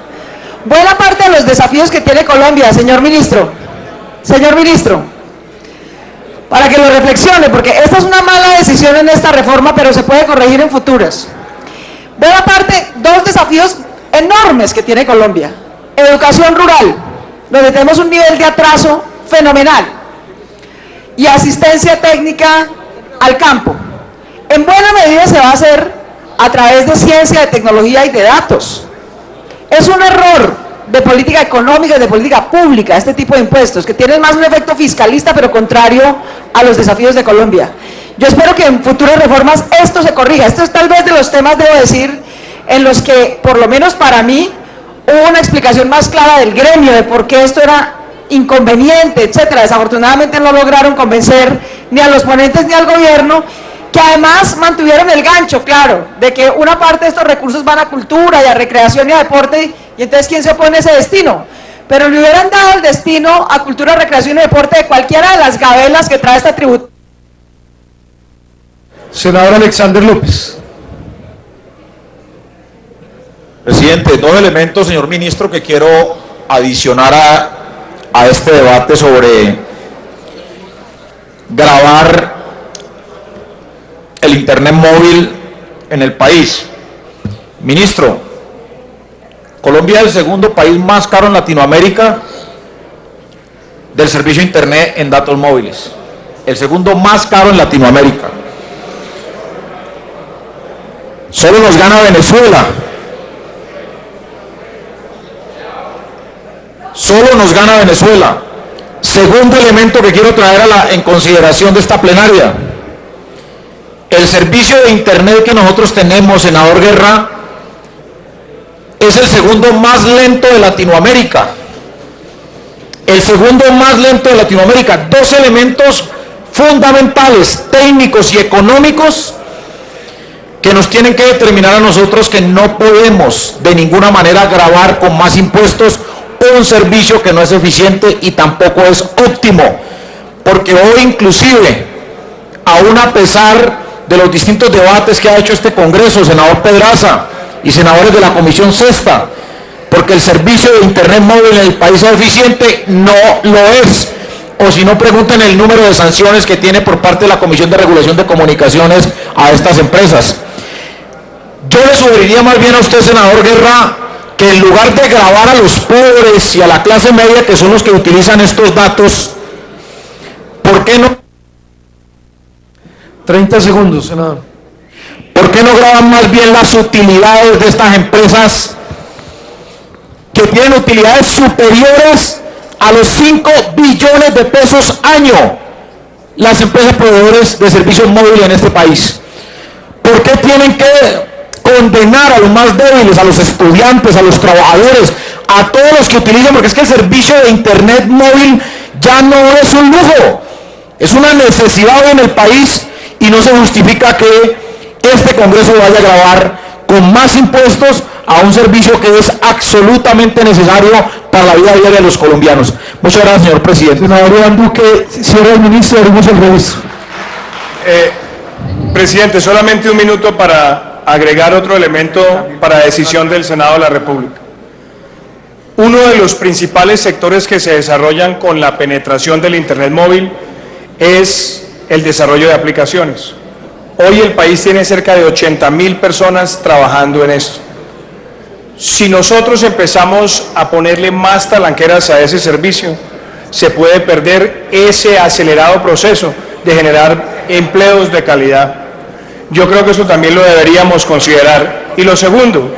Buena parte de los desafíos que tiene Colombia, señor ministro, para que lo reflexione, porque esta es una mala decisión en esta reforma, pero se puede corregir en futuras. Buena parte, dos desafíos enormes que tiene Colombia. Educación rural, donde tenemos un nivel de atraso fenomenal, y asistencia técnica al campo. En buena medida se va a hacer a través de ciencia, de tecnología y de datos. Es un error de política económica y de política pública este tipo de impuestos, que tienen más un efecto fiscalista pero contrario a los desafíos de Colombia. Yo espero que en futuras reformas esto se corrija. Esto es tal vez de los temas, debo decir, en los que, por lo menos para mí, hubo una explicación más clara del gremio de por qué esto era inconveniente, etcétera. Desafortunadamente no lograron convencer ni a los ponentes ni al gobierno, que además mantuvieron el gancho, claro, de que una parte de estos recursos van a cultura y a recreación y a deporte, y entonces ¿quién se opone a ese destino? Pero le hubieran dado el destino a cultura, recreación y deporte de cualquiera de las gabelas que trae esta tributo. Senador Alexander López. Presidente, dos elementos, señor ministro, que quiero adicionar a este debate sobre grabar el Internet móvil en el país. Ministro, Colombia es el segundo país más caro en Latinoamérica del servicio de Internet en datos móviles. El segundo más caro en Latinoamérica. Solo nos gana Venezuela. Solo nos gana Venezuela. Segundo elemento que quiero traer en consideración de esta plenaria. El servicio de Internet que nosotros tenemos, senador Guerra, es el segundo más lento de Latinoamérica. El segundo más lento de Latinoamérica. Dos elementos fundamentales, técnicos y económicos, que nos tienen que determinar a nosotros que no podemos de ninguna manera gravar con más impuestos un servicio que no es eficiente y tampoco es óptimo, porque hoy inclusive, aún a pesar de los distintos debates que ha hecho este Congreso, senador Pedraza y senadores de la Comisión Sexta, porque el servicio de Internet móvil en el país es eficiente, no lo es. O si no, pregunten el número de sanciones que tiene por parte de la Comisión de Regulación de Comunicaciones a estas empresas. Yo le sugeriría más bien a usted, senador Guerra, que en lugar de grabar a los pobres y a la clase media, que son los que utilizan estos datos, ¿por qué no? 30 segundos, senador. ¿Por qué no graban más bien las utilidades de estas empresas que tienen utilidades superiores a los 5 billones de pesos año? Las empresas proveedores de servicios móviles en este país. ¿Por qué tienen que condenar a los más débiles, a los estudiantes, a los trabajadores, a todos los que utilizan? Porque es que el servicio de Internet móvil ya no es un lujo, es una necesidad hoy en el país, y no se justifica que este Congreso vaya a gravar con más impuestos a un servicio que es absolutamente necesario para la vida diaria de los colombianos. Muchas gracias, señor presidente. Senador Iván Duque, cierra el ministro, abrimos el registro. Presidente, solamente un minuto para agregar otro elemento para decisión del Senado de la República. Uno de los principales sectores que se desarrollan con la penetración del Internet móvil es el desarrollo de aplicaciones. Hoy el país tiene cerca de 80.000 personas trabajando en esto. Si nosotros empezamos a ponerle más talanqueras a ese servicio, se puede perder ese acelerado proceso de generar empleos de calidad. Yo creo que eso también lo deberíamos considerar. Y lo segundo,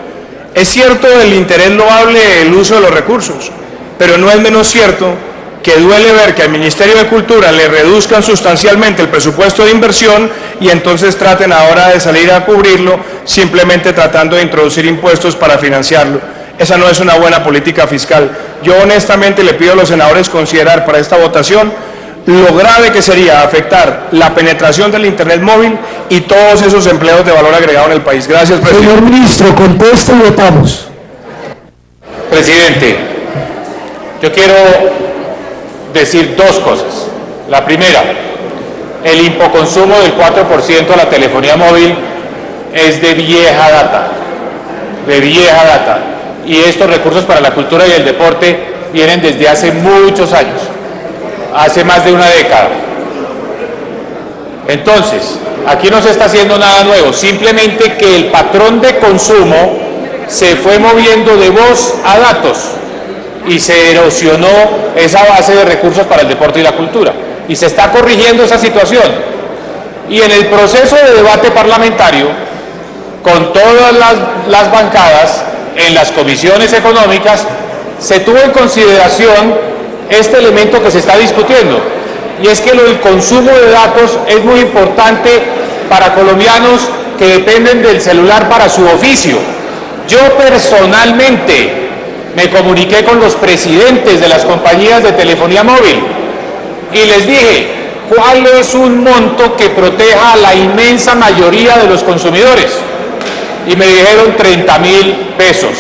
es cierto el interés loable del uso de los recursos, pero no es menos cierto que duele ver que al Ministerio de Cultura le reduzcan sustancialmente el presupuesto de inversión y entonces traten ahora de salir a cubrirlo simplemente tratando de introducir impuestos para financiarlo. Esa no es una buena política fiscal. Yo honestamente le pido a los senadores considerar para esta votación lo grave que sería afectar la penetración del Internet móvil y todos esos empleos de valor agregado en el país. Gracias, presidente. Señor ministro, conteste y votamos. Presidente, yo quiero decir dos cosas. La primera, el impoconsumo del 4% a la telefonía móvil es de vieja data, y estos recursos para la cultura y el deporte vienen desde hace muchos años, hace más de una década. Entonces, aquí no se está haciendo nada nuevo, simplemente que el patrón de consumo se fue moviendo de voz a datos y se erosionó esa base de recursos para el deporte y la cultura. Y se está corrigiendo esa situación. Y en el proceso de debate parlamentario, con todas las bancadas, en las comisiones económicas, se tuvo en consideración este elemento que se está discutiendo. Y es que el consumo de datos es muy importante para colombianos que dependen del celular para su oficio. Yo personalmente me comuniqué con los presidentes de las compañías de telefonía móvil y les dije, ¿cuál es un monto que proteja a la inmensa mayoría de los consumidores? Y me dijeron 30.000 pesos,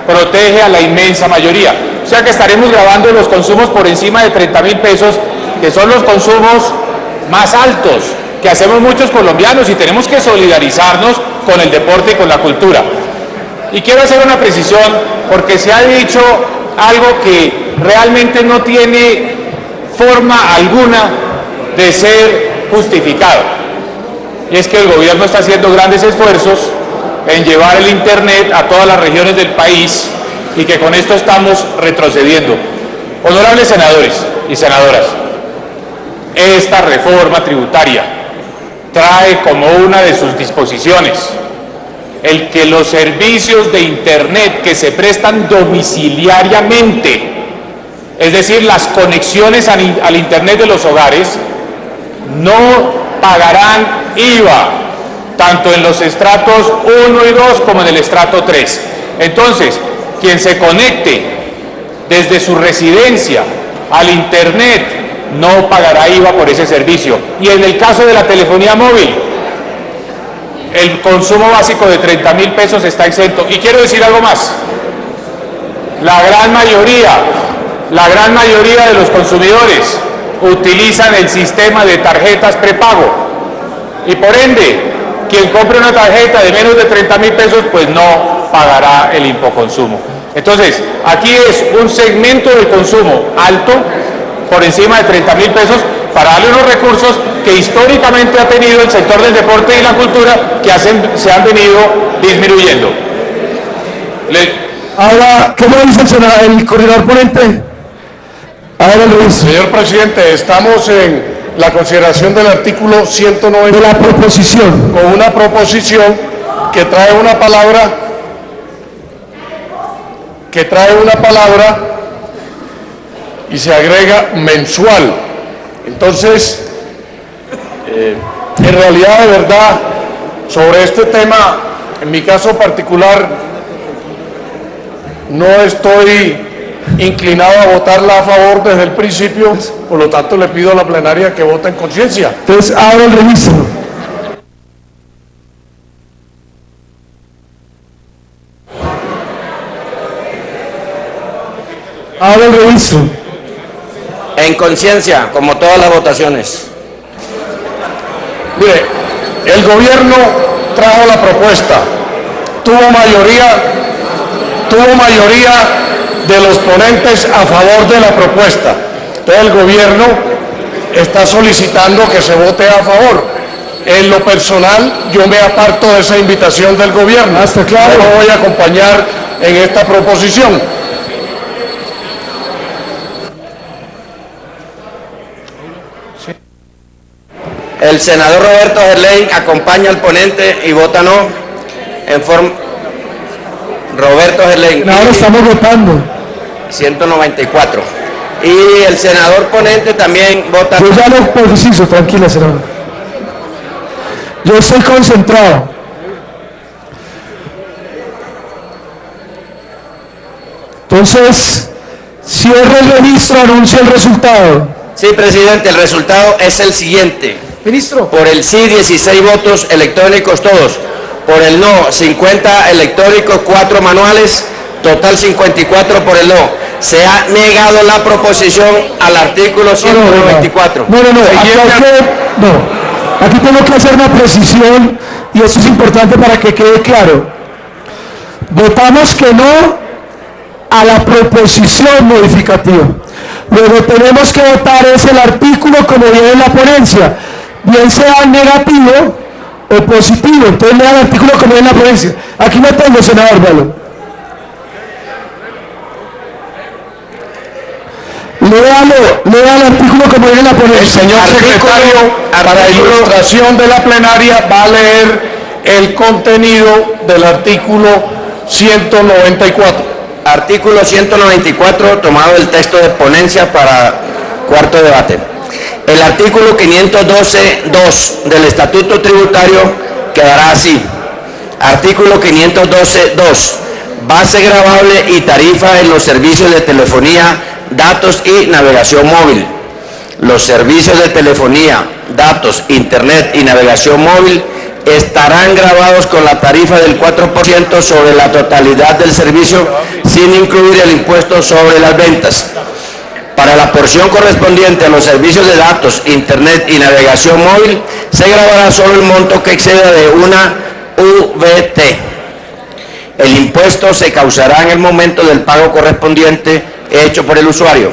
protege a la inmensa mayoría. O sea que estaremos grabando los consumos por encima de 30.000 pesos, que son los consumos más altos que hacemos muchos colombianos, y tenemos que solidarizarnos con el deporte y con la cultura. Y quiero hacer una precisión porque se ha dicho algo que realmente no tiene forma alguna de ser justificado. Y es que el gobierno está haciendo grandes esfuerzos en llevar el Internet a todas las regiones del país y que con esto estamos retrocediendo. Honorables senadores y senadoras, esta reforma tributaria trae como una de sus disposiciones el que los servicios de Internet que se prestan domiciliariamente, es decir, las conexiones al Internet de los hogares, no pagarán IVA, tanto en los estratos 1 y 2 como en el estrato 3. Entonces, quien se conecte desde su residencia al Internet no pagará IVA por ese servicio. Y en el caso de la telefonía móvil, el consumo básico de 30.000 pesos está exento. Y quiero decir algo más. La gran mayoría de los consumidores utilizan el sistema de tarjetas prepago. Y por ende, quien compre una tarjeta de menos de 30.000 pesos, pues no pagará el impoconsumo. Entonces, aquí es un segmento del consumo alto, por encima de 30.000 pesos, para darle unos recursos que históricamente ha tenido el sector del deporte y la cultura, que se han venido disminuyendo. Ahora, ¿qué me dice el coordinador ponente? Ahora, Luis. Señor presidente, estamos en la consideración del artículo 190 de la proposición. Con una proposición que trae una palabra y se agrega mensual. Entonces, en realidad, de verdad, sobre este tema, en mi caso particular, no estoy inclinado a votarla a favor desde el principio, por lo tanto le pido a la plenaria que vote en conciencia. Entonces, ahora el registro. Ahora el registro. En conciencia, como todas las votaciones. Mire, el gobierno trajo la propuesta, tuvo mayoría de los ponentes a favor de la propuesta. Entonces el gobierno está solicitando que se vote a favor. En lo personal, yo me aparto de esa invitación del gobierno. Hasta claro. No lo voy a acompañar en esta proposición. El senador Roberto Gerlain acompaña al ponente y vota no. En forma. Roberto Gerlain. Ahora estamos votando. 194. Y el senador ponente también vota. Yo ya lo preciso, tranquila, senador. Yo estoy concentrado. Entonces, cierre el registro, anuncie el resultado. Sí, presidente, el resultado es el siguiente. Ministro. Por el sí, 16 votos electrónicos todos. Por el no, 50 electrónicos, 4 manuales, total 54 por el no. Se ha negado la proposición al artículo 194. No. Aquí tengo que hacer una precisión y esto es importante para que quede claro. Votamos que no a la proposición modificativa. Luego tenemos que votar es el artículo como viene en la ponencia, bien sea negativo o positivo. Entonces lea el artículo como viene en la ponencia. Aquí no tengo, senador Velo. Lea el artículo como viene en la ponencia. El señor secretario, para ilustración de la plenaria, va a leer el contenido del artículo 194. Artículo 194, tomado del texto de ponencia para cuarto debate. El artículo 512.2 del Estatuto Tributario quedará así. Artículo 512.2. Base gravable y tarifa en los servicios de telefonía, datos y navegación móvil. Los servicios de telefonía, datos, internet y navegación móvil estarán gravados con la tarifa del 4% sobre la totalidad del servicio, sin incluir el impuesto sobre las ventas. Para la porción correspondiente a los servicios de datos, internet y navegación móvil, se gravará solo el monto que exceda de una VT. El impuesto se causará en el momento del pago correspondiente hecho por el usuario.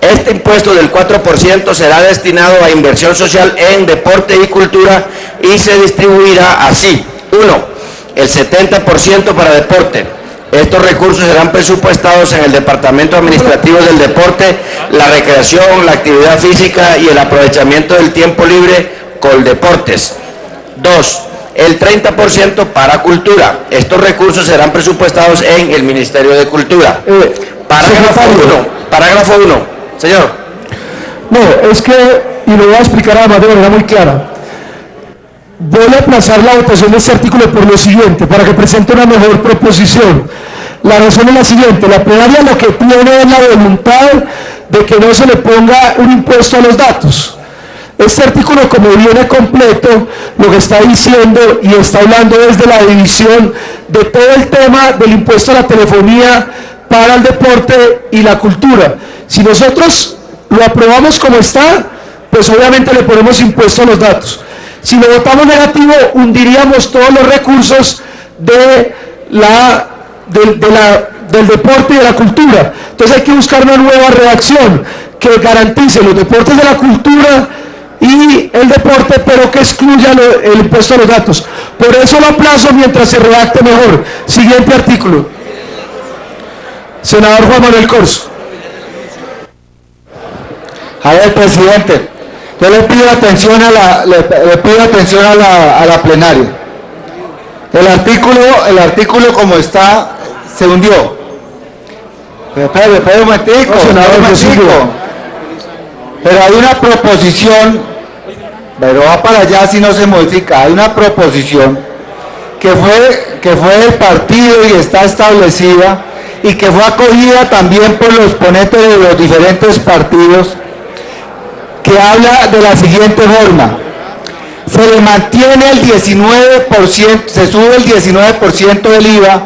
Este impuesto del 4% será destinado a inversión social en deporte y cultura y se distribuirá así. 1. El 70% para deporte. Estos recursos serán presupuestados en el Departamento Administrativo del Deporte, la Recreación, la Actividad Física y el Aprovechamiento del Tiempo Libre, Coldeportes. 2. El 30% para cultura. Estos recursos serán presupuestados en el Ministerio de Cultura. Parágrafo 1. Señor. No, es que, y lo voy a explicar además de manera muy clara, voy a aplazar la votación de este artículo por lo siguiente, para que presente una mejor proposición. La razón es la siguiente: la plenaria lo que tiene es la voluntad de que no se le ponga un impuesto a los datos. Este artículo, como viene completo, lo que está diciendo y está hablando es de la división de todo el tema del impuesto a la telefonía para el deporte y la cultura. Si nosotros lo aprobamos como está, pues obviamente le ponemos impuesto a los datos. Si lo votamos negativo, hundiríamos todos los recursos del deporte y de la cultura. Entonces hay que buscar una nueva redacción que garantice los deportes de la cultura y el deporte, pero que excluya el impuesto a los datos. Por eso lo aplazo mientras se redacte mejor. Siguiente artículo. Senador Juan Manuel Corzo. A ver, presidente, yo le pido atención a la plenaria. El artículo como está se hundió. Espera un momentico, pero hay una proposición, pero va para allá si no se modifica. Hay una proposición que fue del partido y está establecida y que fue acogida también por los ponentes de los diferentes partidos, que habla de la siguiente forma: se le mantiene el 19%, se sube el 19% del IVA,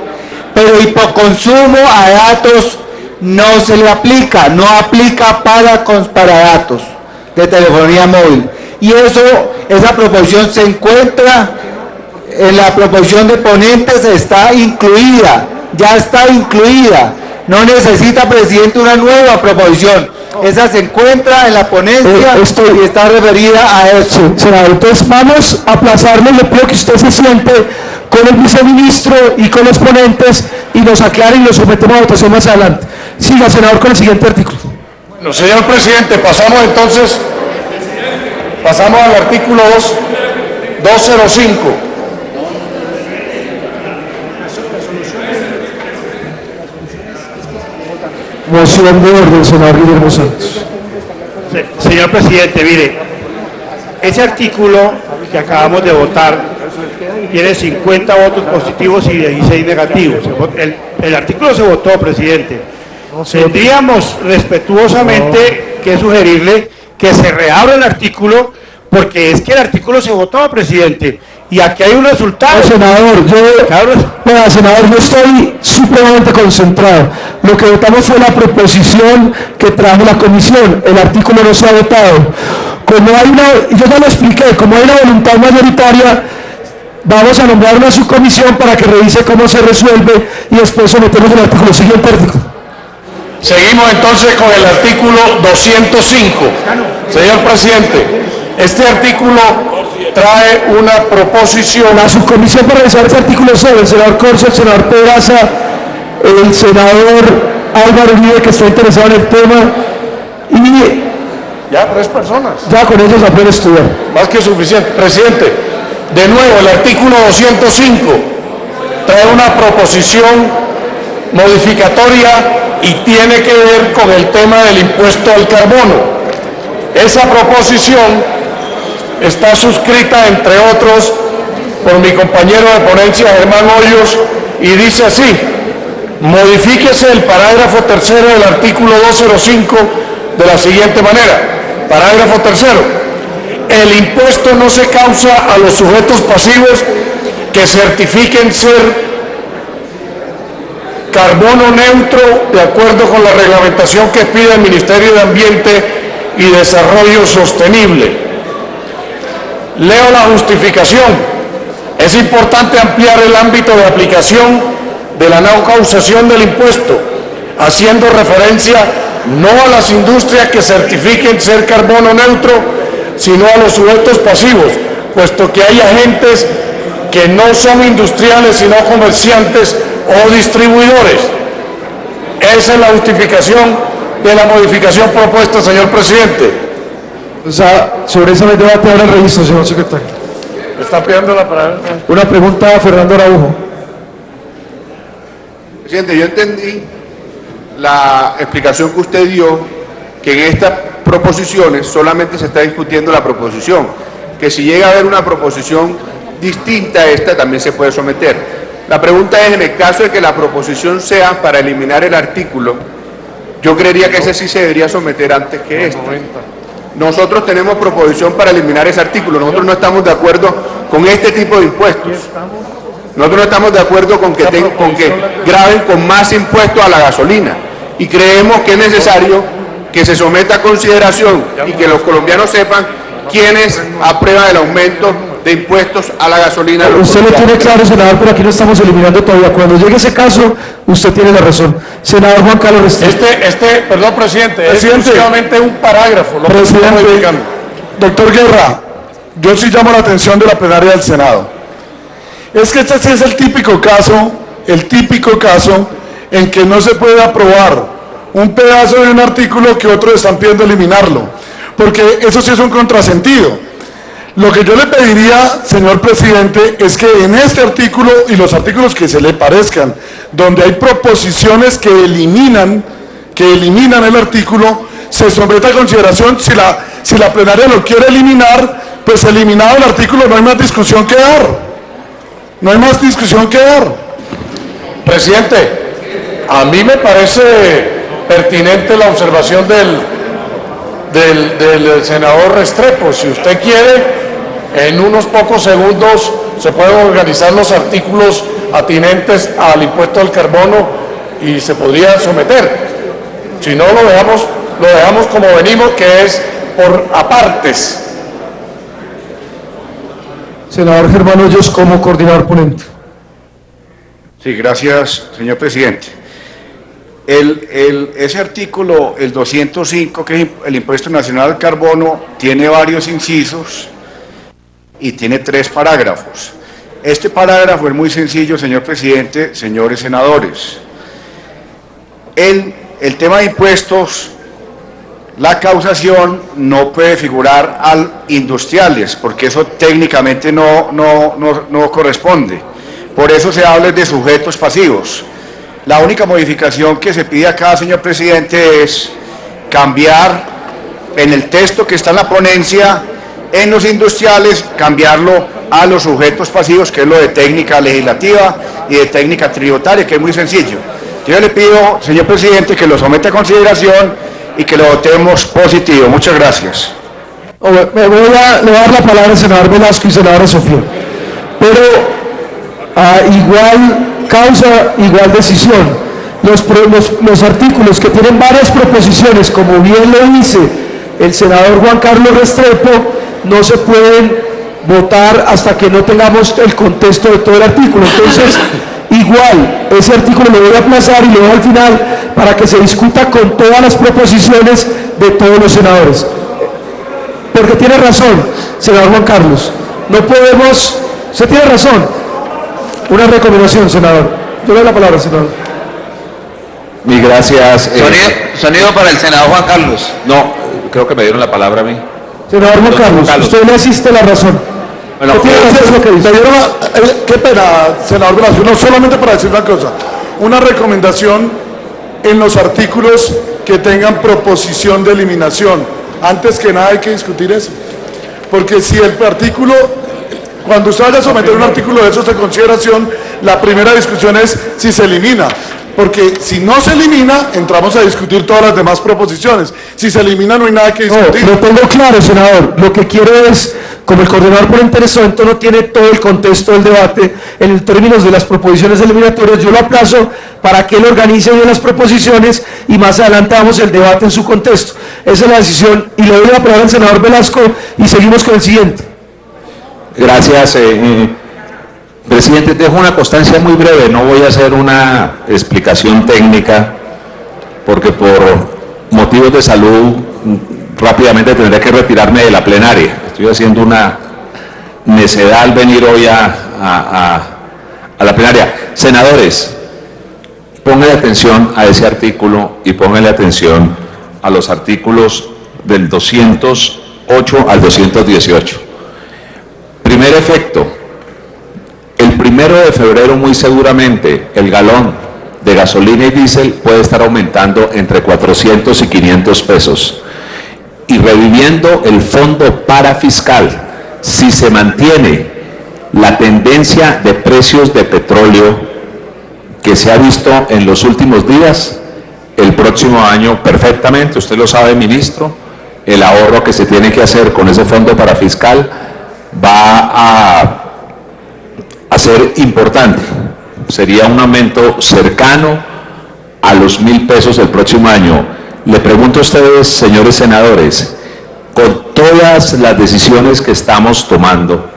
pero hipoconsumo a datos no se le aplica, no aplica para datos de telefonía móvil. Y esa proposición se encuentra en la proposición de ponentes, está incluida, ya está incluida, no necesita, presidente, una nueva proposición. Esa se encuentra en la ponencia y está referida a eso. Senador, entonces vamos a aplazarlo. Le pido que usted se siente con el viceministro y con los ponentes y nos aclare y lo sometemos a votación más adelante. Siga, senador, con el siguiente artículo. Bueno, señor presidente, pasamos al artículo 205. Moción de orden, senador Guillermo Santos. Señor presidente, mire, ese artículo que acabamos de votar tiene 50 votos positivos y 16 negativos. El artículo se votó, presidente. Tendríamos respetuosamente que sugerirle que se reabra el artículo, porque es que el artículo se votó, presidente, y aquí hay un resultado. No, senador, yo estoy supremamente concentrado. Lo que votamos fue la proposición que trajo la comisión. El artículo no se ha votado. Yo ya lo expliqué, como hay una voluntad mayoritaria, vamos a nombrar una subcomisión para que revise cómo se resuelve y después sometemos el artículo. Siguiente artículo. Seguimos entonces con el artículo 205. Señor presidente, este artículo trae una proposición. La subcomisión para revisar este artículo son el senador Corzo, el senador Pedraza, el senador Álvaro Uribe, que está interesado en el tema, y ya 3 personas. Ya con ellos la pueden estudiar. Más que suficiente. Presidente, de nuevo, el artículo 205 trae una proposición modificatoria y tiene que ver con el tema del impuesto al carbono. Esa proposición está suscrita, entre otros, por mi compañero de ponencia, Germán Hoyos, y dice así: modifíquese el parágrafo tercero del artículo 205 de la siguiente manera. Parágrafo tercero: el impuesto no se causa a los sujetos pasivos que certifiquen ser carbono neutro de acuerdo con la reglamentación que pide el Ministerio de Ambiente y Desarrollo Sostenible. Leo la justificación. Es importante ampliar el ámbito de aplicación de la no causación del impuesto, haciendo referencia no a las industrias que certifiquen ser carbono neutro, sino a los sujetos pasivos, puesto que hay agentes que no son industriales sino comerciantes o distribuidores. Esa es la justificación de la modificación propuesta, señor presidente. O sea, sobre ese debate ahora el registro, señor secretario. Está pidiendo la palabra. Una pregunta a Fernando Araujo. Presidente, yo entendí la explicación que usted dio, que en estas proposiciones solamente se está discutiendo la proposición, que si llega a haber una proposición distinta a esta también se puede someter. La pregunta es, en el caso de que la proposición sea para eliminar el artículo, yo creería que ese sí se debería someter antes que este. Nosotros tenemos proposición para eliminar ese artículo, nosotros no estamos de acuerdo con este tipo de impuestos. Nosotros no estamos de acuerdo con que graben con más impuestos a la gasolina y creemos que es necesario que se someta a consideración y que los colombianos sepan quiénes aprueban el aumento de impuestos a la gasolina. Usted lo tiene claro, senador, pero aquí no estamos eliminando todavía. Cuando llegue ese caso, usted tiene la razón. Senador Juan Carlos Restrepo. Perdón, presidente, es exclusivamente un parágrafo. Lo que Presidente, estamos modificando. doctor Guerra, yo sí llamo la atención de la plenaria del Senado. Es que este sí es el típico caso en que no se puede aprobar un pedazo de un artículo que otros están pidiendo eliminarlo, porque eso sí es un contrasentido. Lo que yo le pediría, señor presidente, es que en este artículo y los artículos que se le parezcan, donde hay proposiciones que eliminan el artículo, se someta a consideración. Si la plenaria lo quiere eliminar, pues eliminado el artículo, no hay más discusión que dar. No hay más discusión que dar. Presidente, a mí me parece pertinente la observación del senador Restrepo. Si usted quiere, en unos pocos segundos se pueden organizar los artículos atinentes al impuesto al carbono y se podría someter. Si no, lo dejamos como venimos, que es por apartes. Senador Germán Hoyos, como coordinador ponente. Sí, gracias, señor presidente. Ese artículo, el 205, que es el impuesto nacional al carbono, tiene varios incisos y tiene 3 parágrafos. Este parágrafo es muy sencillo, señor presidente, señores senadores. El tema de impuestos, la causación no puede figurar al industriales, porque eso técnicamente no corresponde. Por eso se habla de sujetos pasivos. La única modificación que se pide acá, señor presidente, es cambiar en el texto que está en la ponencia, en los industriales, cambiarlo a los sujetos pasivos, que es lo de técnica legislativa y de técnica tributaria, que es muy sencillo. Yo le pido, señor presidente, que lo someta a consideración y que lo votemos positivo. Muchas gracias. Le voy a dar la palabra al senador Velasco y senadora Sofía. Pero igual causa, igual decisión. Los artículos que tienen varias proposiciones, como bien lo dice el senador Juan Carlos Restrepo, no se pueden votar hasta que no tengamos el contexto de todo el artículo. Entonces, igual, ese artículo lo voy a aplazar y lo voy al final para que se discuta con todas las proposiciones de todos los senadores. Porque tiene razón, senador Juan Carlos, no podemos, usted tiene razón. Una recomendación, senador. Yo le doy la palabra, senador. Mil gracias. Sonido para el senador Juan Carlos. No, creo que me dieron la palabra a mí. Senador Juan Carlos, usted le asiste la razón. Bueno, qué pena, senador Velasco, no, solamente para decir una cosa, una recomendación en los artículos que tengan proposición de eliminación. Antes que nada hay que discutir eso, porque si el artículo, cuando usted vaya a someter un artículo de esos de consideración, la primera discusión es si se elimina. Porque si no se elimina, entramos a discutir todas las demás proposiciones. Si se elimina, no hay nada que discutir. Lo tengo claro, senador. Lo que quiero es, como el coordinador por interesante no tiene todo el contexto del debate en términos de las proposiciones eliminatorias, yo lo aplazo para que él organice bien las proposiciones y más adelante damos el debate en su contexto. Esa es la decisión y le doy la palabra al senador Velasco y seguimos con el siguiente. Gracias. Presidente, dejo una constancia muy breve, no voy a hacer una explicación técnica, porque por motivos de salud rápidamente tendré que retirarme de la plenaria. Estoy haciendo una necedad al venir hoy a la plenaria. Senadores, pónganle atención a ese artículo y pónganle atención a los artículos del 208 al 218. Primer efecto, el 1 de febrero muy seguramente el galón de gasolina y diésel puede estar aumentando entre 400 y 500 pesos. Y reviviendo el fondo parafiscal, si se mantiene la tendencia de precios de petróleo que se ha visto en los últimos días, el próximo año perfectamente, usted lo sabe, ministro, el ahorro que se tiene que hacer con ese fondo parafiscal va a ser importante. Sería un aumento cercano a los 1.000 pesos el próximo año. Le pregunto a ustedes, señores senadores, con todas las decisiones que estamos tomando,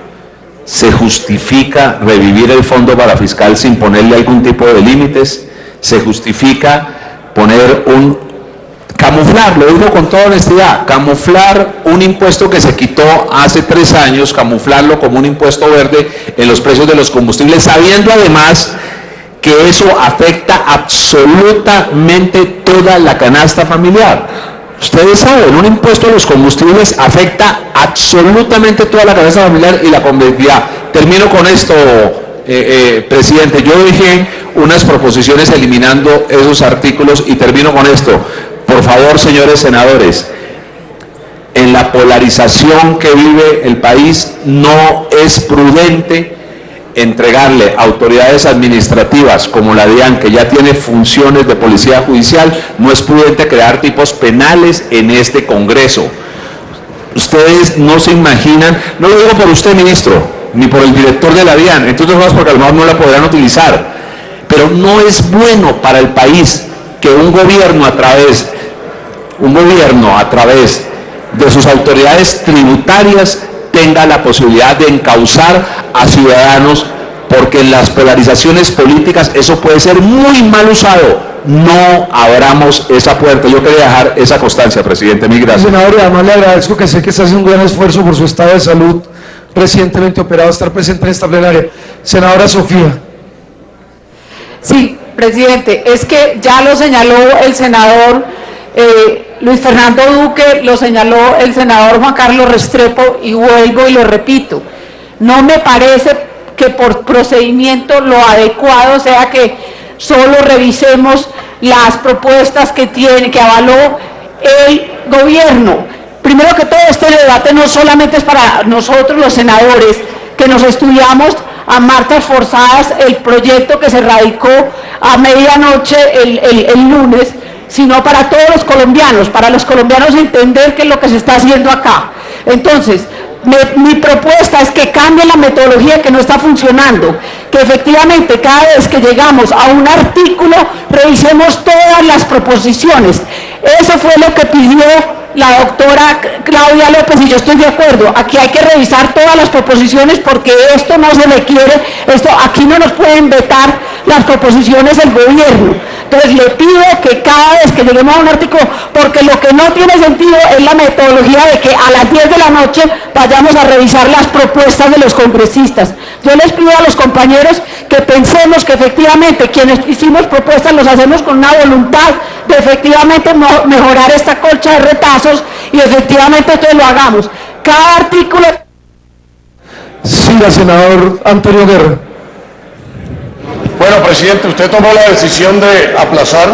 ¿se justifica revivir el fondo parafiscal sin ponerle algún tipo de límites? ¿Se justifica poner camuflar, lo digo con toda honestidad, camuflar un impuesto que se quitó hace 3 años, camuflarlo como un impuesto verde en los precios de los combustibles, sabiendo además que eso afecta absolutamente toda la canasta familiar? Ustedes saben, un impuesto a los combustibles afecta absolutamente toda la canasta familiar y la competitividad. Termino con esto, presidente. Yo dije unas proposiciones eliminando esos artículos y termino con esto. Por favor, señores senadores, en la polarización que vive el país no es prudente entregarle autoridades administrativas como la DIAN, que ya tiene funciones de policía judicial, no es prudente crear tipos penales en este Congreso. Ustedes no se imaginan, no lo digo por usted, ministro, ni por el director de la DIAN, entonces no es porque a lo mejor no la podrán utilizar, pero no es bueno para el país que un gobierno a través de sus autoridades tributarias tenga la posibilidad de encauzar a ciudadanos, porque en las polarizaciones políticas eso puede ser muy mal usado. No abramos esa puerta. Yo quería dejar esa constancia, presidente. Mil gracias. Senador, y además le agradezco que sé que está haciendo un gran esfuerzo por su estado de salud recientemente operado, estar presente en esta plenaria. Senadora Sofía. Sí, presidente, es que ya lo señaló el senador Luis Fernando Duque, lo señaló el senador Juan Carlos Restrepo, y vuelvo y lo repito, no me parece que por procedimiento lo adecuado sea que solo revisemos las propuestas que avaló el gobierno. Primero que todo, este debate no solamente es para nosotros los senadores que nos estudiamos a marchas forzadas el proyecto que se radicó a medianoche el lunes, sino para todos los colombianos, para los colombianos entender qué es lo que se está haciendo acá. Entonces, mi propuesta es que cambie la metodología que no está funcionando, que efectivamente cada vez que llegamos a un artículo revisemos todas las proposiciones. Eso fue lo que pidió la doctora Claudia López y yo estoy de acuerdo. Aquí hay que revisar todas las proposiciones porque esto no se requiere, aquí no nos pueden vetar las proposiciones del gobierno. Entonces le pido que cada vez que lleguemos a un artículo, porque lo que no tiene sentido es la metodología de que a las 10 de la noche vayamos a revisar las propuestas de los congresistas. Yo les pido a los compañeros que pensemos que efectivamente quienes hicimos propuestas los hacemos con una voluntad de efectivamente mejorar esta colcha de retazos y efectivamente entonces lo hagamos. Cada artículo... Siga, senador Antonio Guerra. Bueno, presidente, usted tomó la decisión de aplazar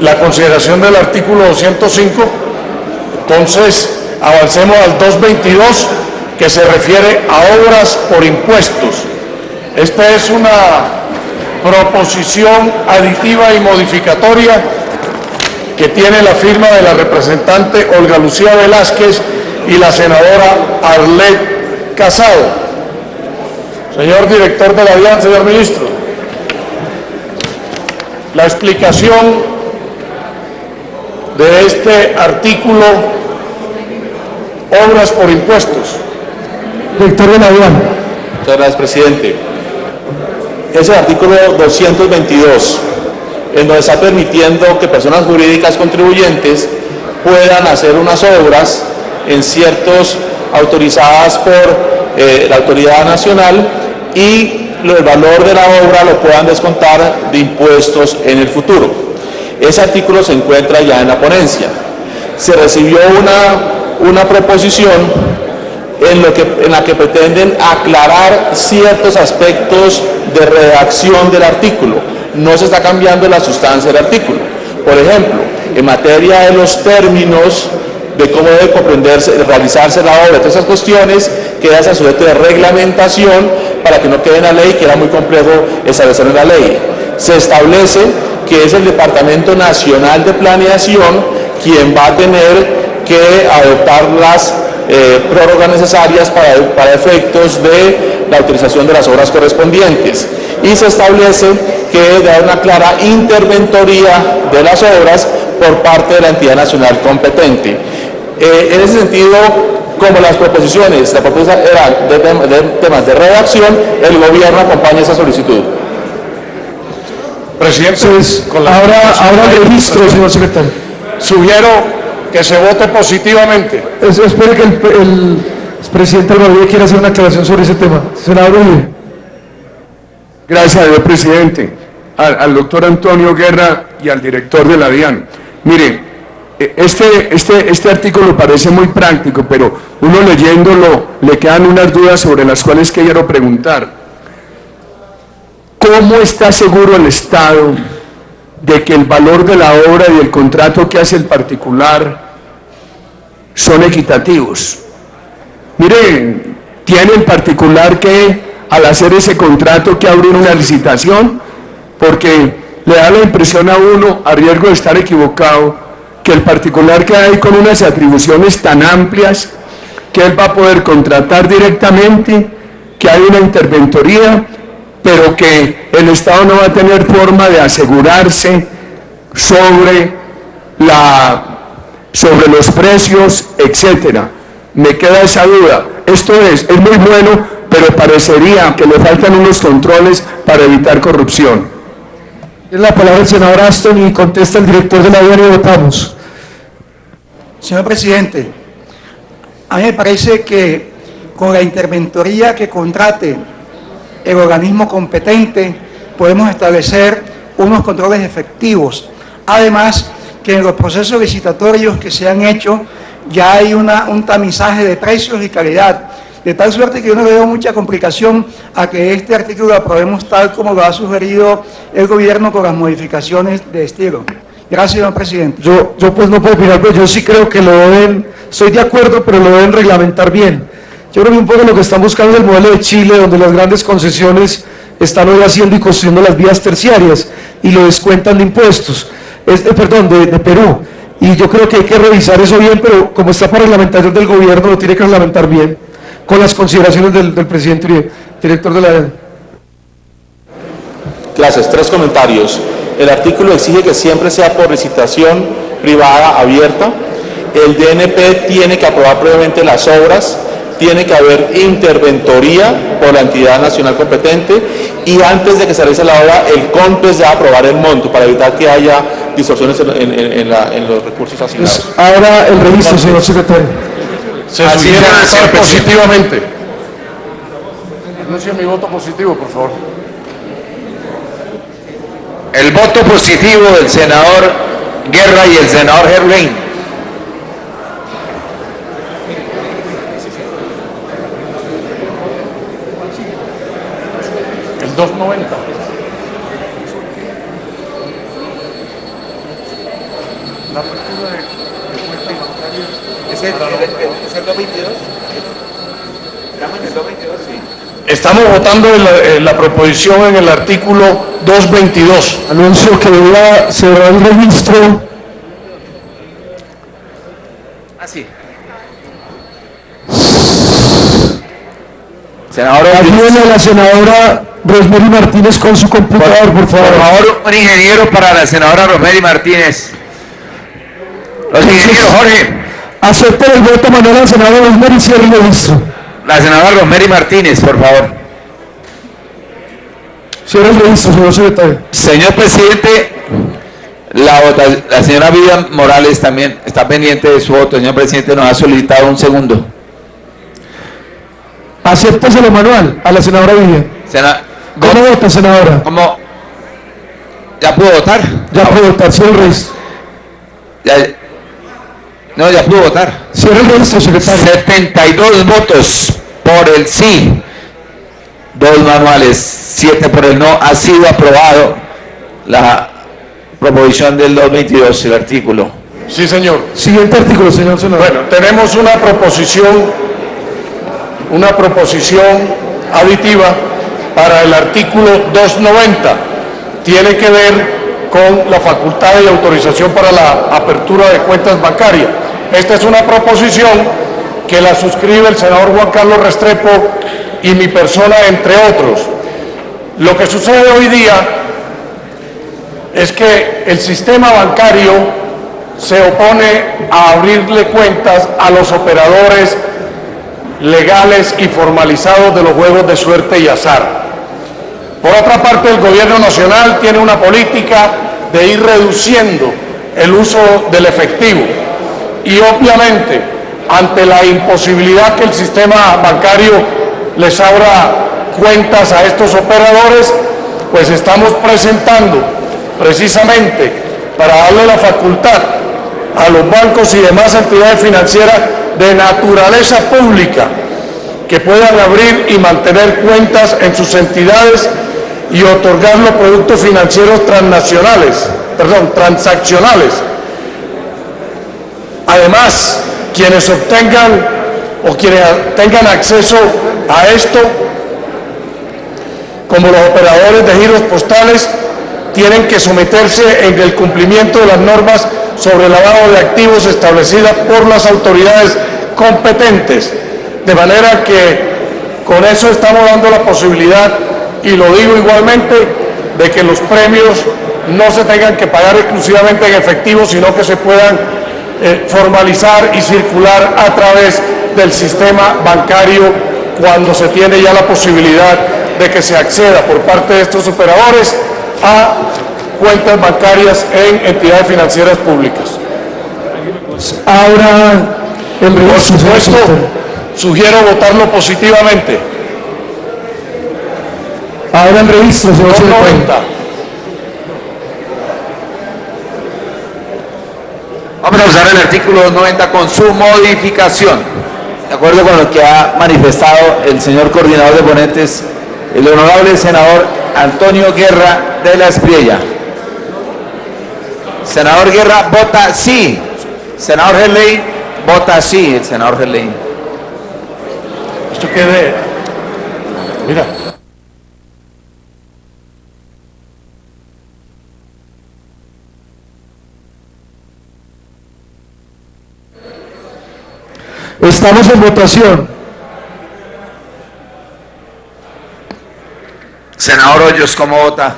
la consideración del artículo 205, entonces avancemos al 222, que se refiere a obras por impuestos. Esta es una proposición aditiva y modificatoria que tiene la firma de la representante Olga Lucía Velázquez y la senadora Arlet Casado. Señor director de la DIAN, señor ministro, la explicación de este artículo, obras por impuestos. Director de la DIAN. Muchas gracias, presidente. Es el artículo 222, en donde está permitiendo que personas jurídicas contribuyentes puedan hacer unas obras en ciertos autorizadas por la autoridad nacional y el valor de la obra lo puedan descontar de impuestos en el futuro. Ese artículo se encuentra ya en la ponencia. Se recibió una proposición en la que pretenden aclarar ciertos aspectos de redacción del artículo. No se está cambiando la sustancia del artículo. Por ejemplo, en materia de los términos, de cómo debe comprenderse, realizarse la obra, todas esas cuestiones quedan sujetas de reglamentación para que no quede en la ley, que era muy complejo establecer en la ley. Se establece que es el Departamento Nacional de Planeación quien va a tener que adoptar las prórrogas necesarias para efectos de la utilización de las obras correspondientes. Y se establece que debe haber una clara interventoría de las obras por parte de la entidad nacional competente. En ese sentido, como las proposiciones, la propuesta era de temas de redacción, el gobierno acompaña esa solicitud. Presidente, ahora registro, señor secretario. Sugiero que se vote positivamente. Espere que el presidente Alvarado quiera hacer una aclaración sobre ese tema. Senador Uribe. Gracias, señor presidente. Al doctor Antonio Guerra y al director de la DIAN. Mire, este artículo parece muy práctico, pero uno leyéndolo le quedan unas dudas sobre las cuales quiero preguntar. ¿Cómo está seguro el Estado de que el valor de la obra y el contrato que hace el particular son equitativos? Mire, tiene en particular que, al hacer ese contrato, que abrir una licitación, porque le da la impresión a uno, a riesgo de estar equivocado, que el particular queda ahí con unas atribuciones tan amplias que él va a poder contratar directamente, que hay una interventoría, pero que el Estado no va a tener forma de asegurarse sobre los precios, etcétera. Me queda esa duda. Esto es muy bueno, pero parecería que le faltan unos controles para evitar corrupción. Tiene la palabra el senador Aston y contesta el director de la DIAN y votamos. Señor presidente, a mí me parece que con la interventoría que contrate el organismo competente podemos establecer unos controles efectivos. Además, que en los procesos licitatorios que se han hecho ya hay un tamizaje de precios y calidad, de tal suerte que yo no veo mucha complicación a que este artículo lo aprobemos tal como lo ha sugerido el gobierno con las modificaciones de estilo. Gracias, señor presidente. Yo pues no puedo opinar, pero yo sí creo que lo deben, estoy de acuerdo, pero lo deben reglamentar bien. Yo creo que un poco lo que están buscando es el modelo de Chile, donde las grandes concesiones están hoy haciendo y construyendo las vías terciarias y lo descuentan de impuestos, de Perú. Y yo creo que hay que revisar eso bien, pero como está para reglamentación del gobierno, lo tiene que reglamentar bien, con las consideraciones del presidente Uribe, director de la DIAN. Gracias. 3 comentarios. El artículo exige que siempre sea por licitación privada abierta. El DNP tiene que aprobar previamente las obras, tiene que haber interventoría por la entidad nacional competente y antes de que se realice la obra, el CONPES debe aprobar el monto para evitar que haya distorsiones en los recursos asignados. Ahora el registro, señor secretario. Se sugiere votar positivamente. Anuncie mi voto positivo, por favor. El voto positivo del senador Guerra y el senador Gerlain. El 290. La apertura de cuenta bancaria. ¿Es el 222? ¿Estamos en el 222? Sí. Estamos votando la proposición en el artículo 222. Anuncio que voy a cerrar el registro. Así. Ayúdenle a la senadora Rosemary Martínez con su computador, por favor. Por favor, un ingeniero para la senadora Rosemary Martínez. Los ingenieros, Jorge. Acepten el voto manual a la senadora Rosemary y cierre el registro. La senadora Rosemary Martínez, por favor. Cierre el registro, señor secretario. Señor presidente, la señora Vivian Morales también está pendiente de su voto. Señor presidente, nos ha solicitado un segundo. Acépteselo manual a la senadora Vivian. ¿Cómo vota, senadora? ¿Cómo? ¿Ya pudo votar? Ya pudo votar, cierre el registro. No, ya pudo votar. Cierre el registro, secretario. 72 votos por el sí, 2 manuales, 7 por el no. Ha sido aprobado la proposición del 222, el artículo. Sí, señor. Siguiente artículo, señor senador. Bueno, tenemos una proposición aditiva para el artículo 290. Tiene que ver con la facultad y autorización para la apertura de cuentas bancarias. Esta es una proposición que la suscribe el senador Juan Carlos Restrepo y mi persona, entre otros. Lo que sucede hoy día es que el sistema bancario se opone a abrirle cuentas a los operadores legales y formalizados de los juegos de suerte y azar. Por otra parte, el gobierno nacional tiene una política de ir reduciendo el uso del efectivo y obviamente ante la imposibilidad que el sistema bancario les abra cuentas a estos operadores, pues estamos presentando precisamente para darle la facultad a los bancos y demás entidades financieras de naturaleza pública que puedan abrir y mantener cuentas en sus entidades y otorgar los productos financieros transaccionales. Además, quienes obtengan o quienes tengan acceso a esto, como los operadores de giros postales, tienen que someterse en el cumplimiento de las normas sobre lavado de activos establecidas por las autoridades competentes. De manera que con eso estamos dando la posibilidad, y lo digo igualmente, de que los premios no se tengan que pagar exclusivamente en efectivo, sino que se puedan formalizar y circular a través del sistema bancario cuando se tiene ya la posibilidad de que se acceda por parte de estos operadores a cuentas bancarias en entidades financieras públicas. Ahora, por supuesto, sugiero votarlo positivamente. Ahora el registro, señor secretario. Vamos a usar el artículo 290 con su modificación. De acuerdo con lo que ha manifestado el señor coordinador de ponentes, el honorable senador Antonio Guerra de la Espriella. Senador Guerra vota sí. Senador Gerlain vota sí. El senador Gerlain. Esto quede. Mira. Estamos en votación. Senador Hoyos, ¿cómo vota?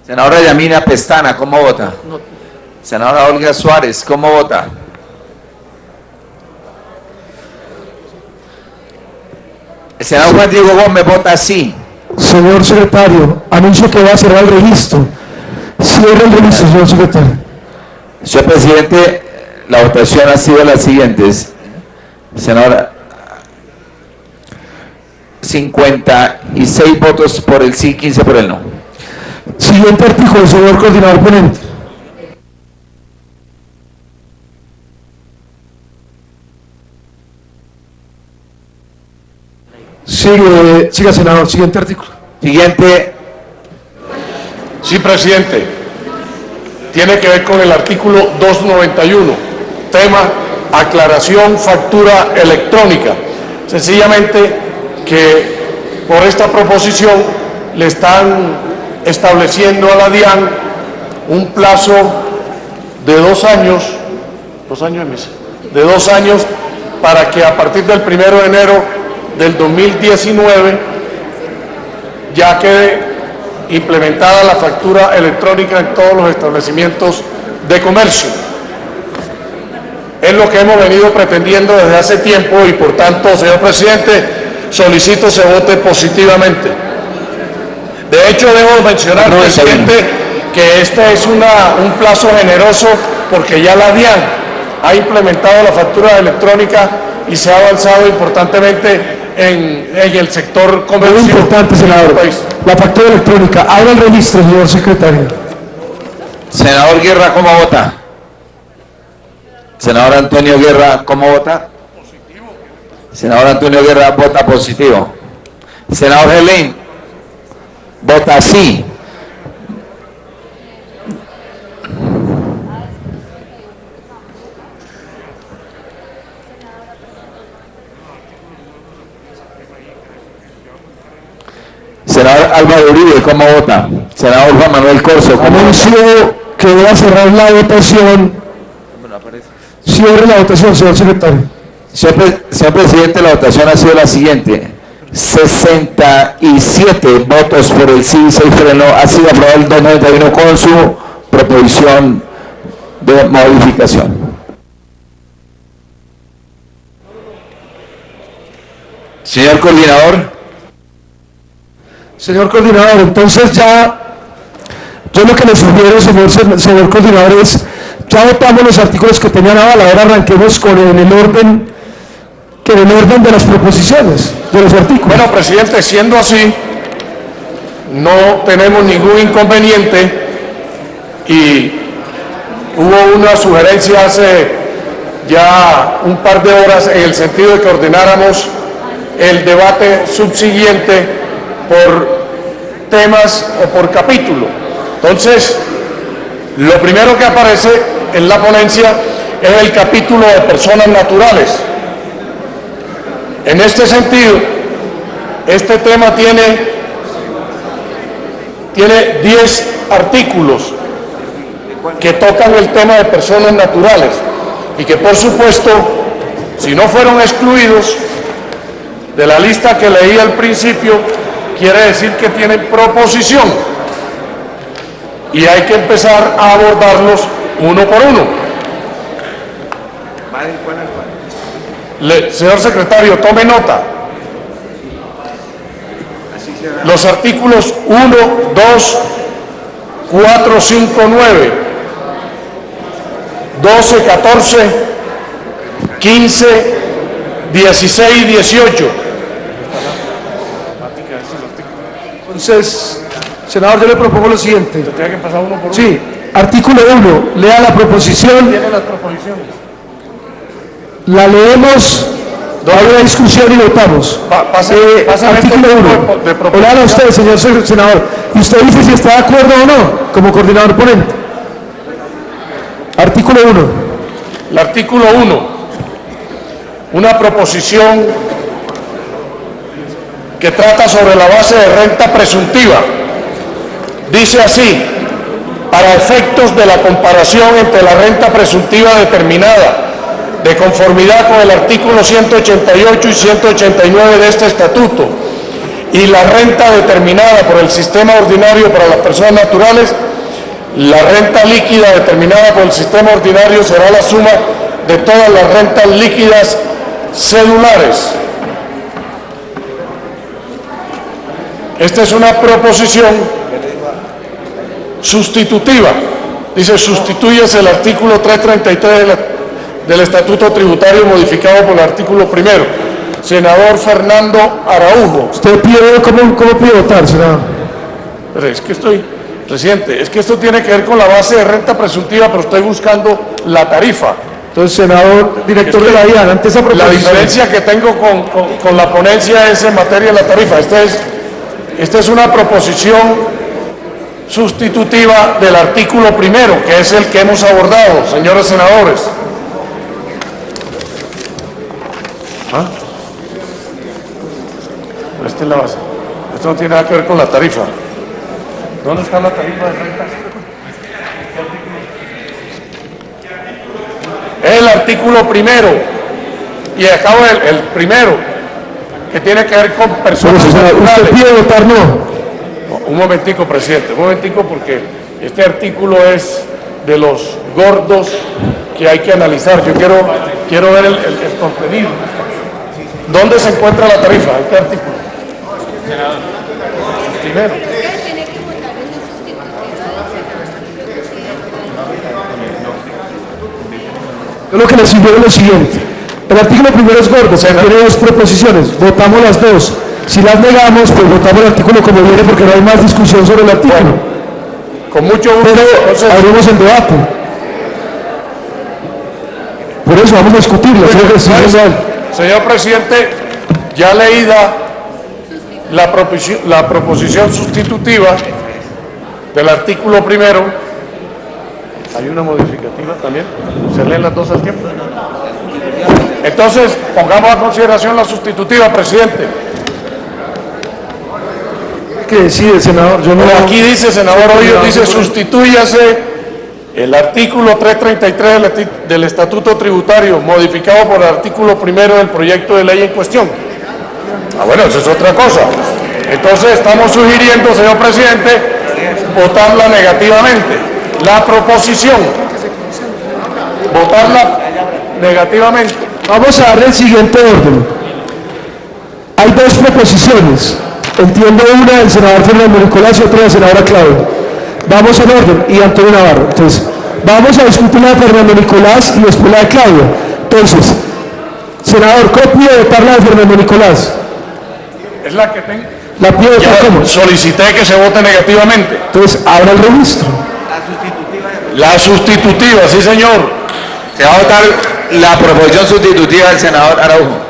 Senadora Yamina Pestana, ¿cómo vota? Senadora Olga Suárez, ¿cómo vota? El senador Juan Diego Gómez vota sí. Señor secretario, anuncio que va a cerrar el registro. Cierre el registro, señor secretario. Señor presidente, la votación ha sido la siguiente. Senadora, 56 votos por el sí, 15 por el no. Siguiente artículo, señor coordinador ponente. Siga, senador. Siguiente artículo. Siguiente. Sí, presidente. Tiene que ver con el artículo 291. Tema: aclaración factura electrónica. Sencillamente que por esta proposición le están estableciendo a la DIAN un plazo de 2 años, 2 años de mes, de 2 años, para que a partir del 1 de enero del 2019 ya quede implementada la factura electrónica en todos los establecimientos de comercio. Es lo que hemos venido pretendiendo desde hace tiempo y por tanto, señor presidente, solicito se vote positivamente. De hecho, debo mencionar, presidente, que este es un plazo generoso porque ya la DIAN ha implementado la factura electrónica y se ha avanzado importantemente en el sector comercial. Muy importante, senador. La factura electrónica. Abra el registro, señor secretario. Senador Guerra, ¿cómo vota? Senador Antonio Guerra, ¿cómo vota? Positivo. Senador Antonio Guerra vota positivo. Senador Helén, vota sí. Senador Álvaro Uribe, ¿cómo vota? Senador Juan Manuel Corso, ¿cómo Anuncio que voy a cerrar la votación. Cierre la votación, señor secretario. Señor presidente, la votación ha sido la siguiente: 67 votos por el sí, 6 por el no. Ha sido aprobado el 291 con su proposición de modificación. Señor coordinador. Señor coordinador, entonces yo lo que le sugiero, señor coordinador, es, ya votamos los artículos que tenían aval, ahora arranquemos con el orden de las proposiciones, de los artículos. Bueno, presidente, siendo así, no tenemos ningún inconveniente y hubo una sugerencia hace ya un par de horas en el sentido de que ordenáramos el debate subsiguiente por temas o por capítulo. Entonces, lo primero que aparece en la ponencia es el capítulo de personas naturales. En este sentido, este tema tiene 10 artículos que tocan el tema de personas naturales y que, por supuesto, si no fueron excluidos de la lista que leí al principio, quiere decir que tienen proposición y hay que empezar a abordarlos uno por uno. Señor secretario, tome nota. Los artículos 1, 2, 4, 5, 9, 12, 14, 15, 16 y 18. Entonces, senador, yo le propongo lo siguiente. ¿Tiene que pasar uno por uno? Sí, artículo 1, lea la proposición. ¿Tiene las proposiciones? La leemos, hay una discusión y votamos. Artículo 1. Léala usted, señor senador. Y usted dice si está de acuerdo o no, como coordinador ponente. Artículo 1. El artículo 1. Una proposición que trata sobre la base de renta presuntiva. Dice así: para efectos de la comparación entre la renta presuntiva determinada de conformidad con el artículo 188 y 189 de este estatuto y la renta determinada por el sistema ordinario para las personas naturales, la renta líquida determinada por el sistema ordinario será la suma de todas las rentas líquidas cedulares. Esta es una proposición sustitutiva. Dice: sustituyes el artículo 333 del Estatuto Tributario modificado por el artículo 1. Senador Fernando Araujo. ¿Usted pide cómo pide votar, senador? Pero es que presidente, es que esto tiene que ver con la base de renta presuntiva, pero estoy buscando la tarifa. Entonces, senador, director de la DIAN, ante esa proposición. La diferencia que tengo con la ponencia es en materia de la tarifa. Esta es una proposición sustitutiva del artículo 1, que es el que hemos abordado, señores senadores. Esta es la base. Esto no tiene nada que ver con la tarifa. ¿Dónde está la tarifa de renta? El artículo 1 y acabo el primero, que tiene que ver con personas naturales. ¿Usted pide votar no? Un momentico, presidente, un momentico, porque este artículo es de los gordos que hay que analizar. Yo quiero ver el contenido. ¿Dónde se encuentra la tarifa? ¿En qué artículo? Primero. Yo lo que les sugiero es lo siguiente. El artículo primero es gordo, tiene dos proposiciones, votamos las dos. Si las negamos, pues votamos el artículo como viene porque no hay más discusión sobre el artículo. Bueno, con mucho gusto. Pero abrimos el debate. Por eso vamos a discutirlo. Señor presidente, ya leída la proposición sustitutiva del artículo primero, hay una modificativa también, se leen las dos al tiempo. Entonces, pongamos a consideración la sustitutiva, presidente. ¿Qué decide, senador? Yo no... Aquí dice, senador Hoyos, dice, sustitúyase el artículo 333 del Estatuto Tributario, modificado por el artículo primero del proyecto de ley en cuestión. Ah, bueno, eso es otra cosa. Entonces, estamos sugiriendo, señor presidente, votarla negativamente. La proposición, votarla negativamente. Vamos a darle el siguiente orden. Hay dos proposiciones. Entiendo una del senador Fernando Nicolás y otra de la senadora Claudia. Vamos en orden, y Antonio Navarro. Entonces, vamos a discutir la de Fernando Nicolás y después la de Claudia. Entonces, senador, ¿cómo pide votar la de Fernando Nicolás? Es la que tengo. ¿La pide votar cómo? Solicité que se vote negativamente. Entonces, abra el registro. La sustitutiva, sí señor. Se va a votar la proposición sustitutiva del senador Araujo.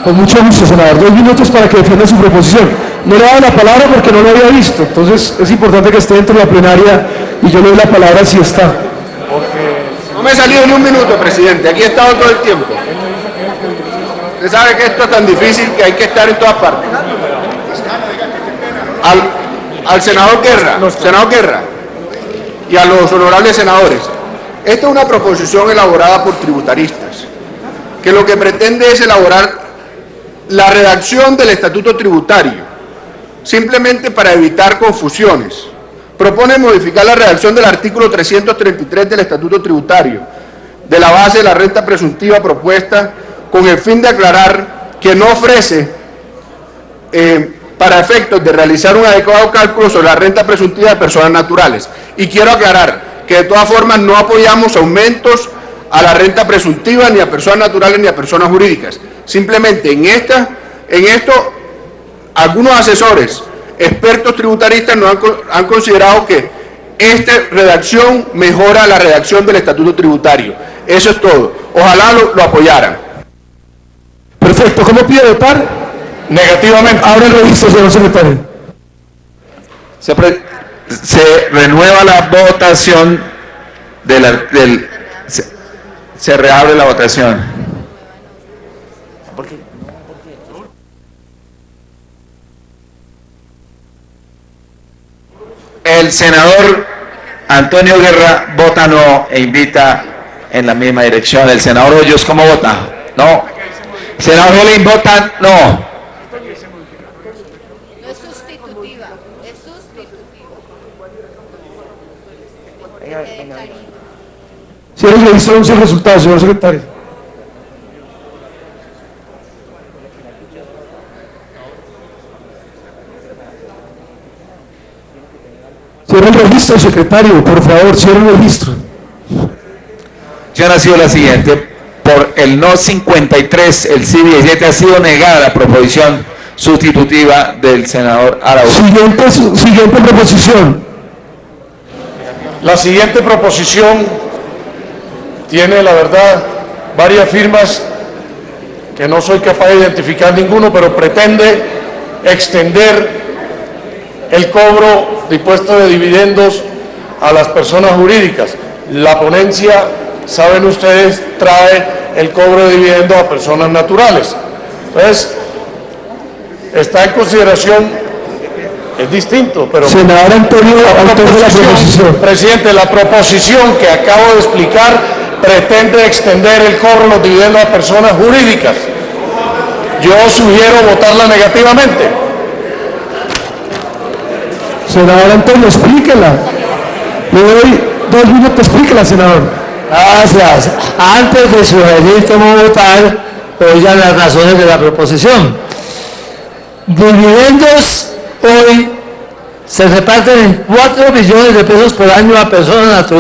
Con mucho gusto, senador. 2 minutos para que defienda su proposición. No le he dado la palabra porque no lo había visto. Entonces, es importante que esté dentro de la plenaria y yo le doy la palabra si está. No me he salido ni un minuto, presidente. Aquí he estado todo el tiempo. Usted sabe que esto es tan difícil que hay que estar en todas partes. Al senador Guerra, y a los honorables senadores, esta es una proposición elaborada por tributaristas, que lo que pretende es elaborar la redacción del Estatuto Tributario, simplemente para evitar confusiones. Propone modificar la redacción del artículo 333 del Estatuto Tributario, de la base de la renta presuntiva propuesta, con el fin de aclarar que no ofrece, para efectos de realizar un adecuado cálculo sobre la renta presuntiva de personas naturales. Y quiero aclarar que de todas formas no apoyamos aumentos a la renta presuntiva ni a personas naturales ni a personas jurídicas. Simplemente en esto algunos asesores, expertos tributaristas nos han considerado que esta redacción mejora la redacción del Estatuto Tributario. Eso es todo. Ojalá lo apoyaran. Perfecto. ¿Cómo pide votar? Negativamente. Abre el registro, señor secretario. Se renueva la votación se reabre la votación. El senador Antonio Guerra vota no e invita en la misma dirección. El senador Hoyos, ¿cómo vota? No. El senador Gelin vota no. Cierre el registro, anuncie el resultado, señor secretario. Cierre el registro, secretario, por favor, cierre el registro. Ha sido la siguiente: por el no 53, el sí 17, ha sido negada la proposición sustitutiva del senador Araujo. Siguiente proposición. La siguiente proposición tiene, la verdad, varias firmas que no soy capaz de identificar ninguno, pero pretende extender el cobro de impuestos de dividendos a las personas jurídicas. La ponencia, saben ustedes, trae el cobro de dividendos a personas naturales. Entonces, está en consideración, es distinto, pero... Senador Antonio, presidente, la proposición que acabo de explicar pretende extender el cobro de los dividendos a personas jurídicas. Yo sugiero votarla negativamente. Senador Antonio, explíquela. Le doy 2 minutos, explíquela, senador. Gracias. Antes de sugerir cómo votar, oigan las razones de la proposición. Dividendos hoy se reparten en 4 billones de pesos por año a personas naturales.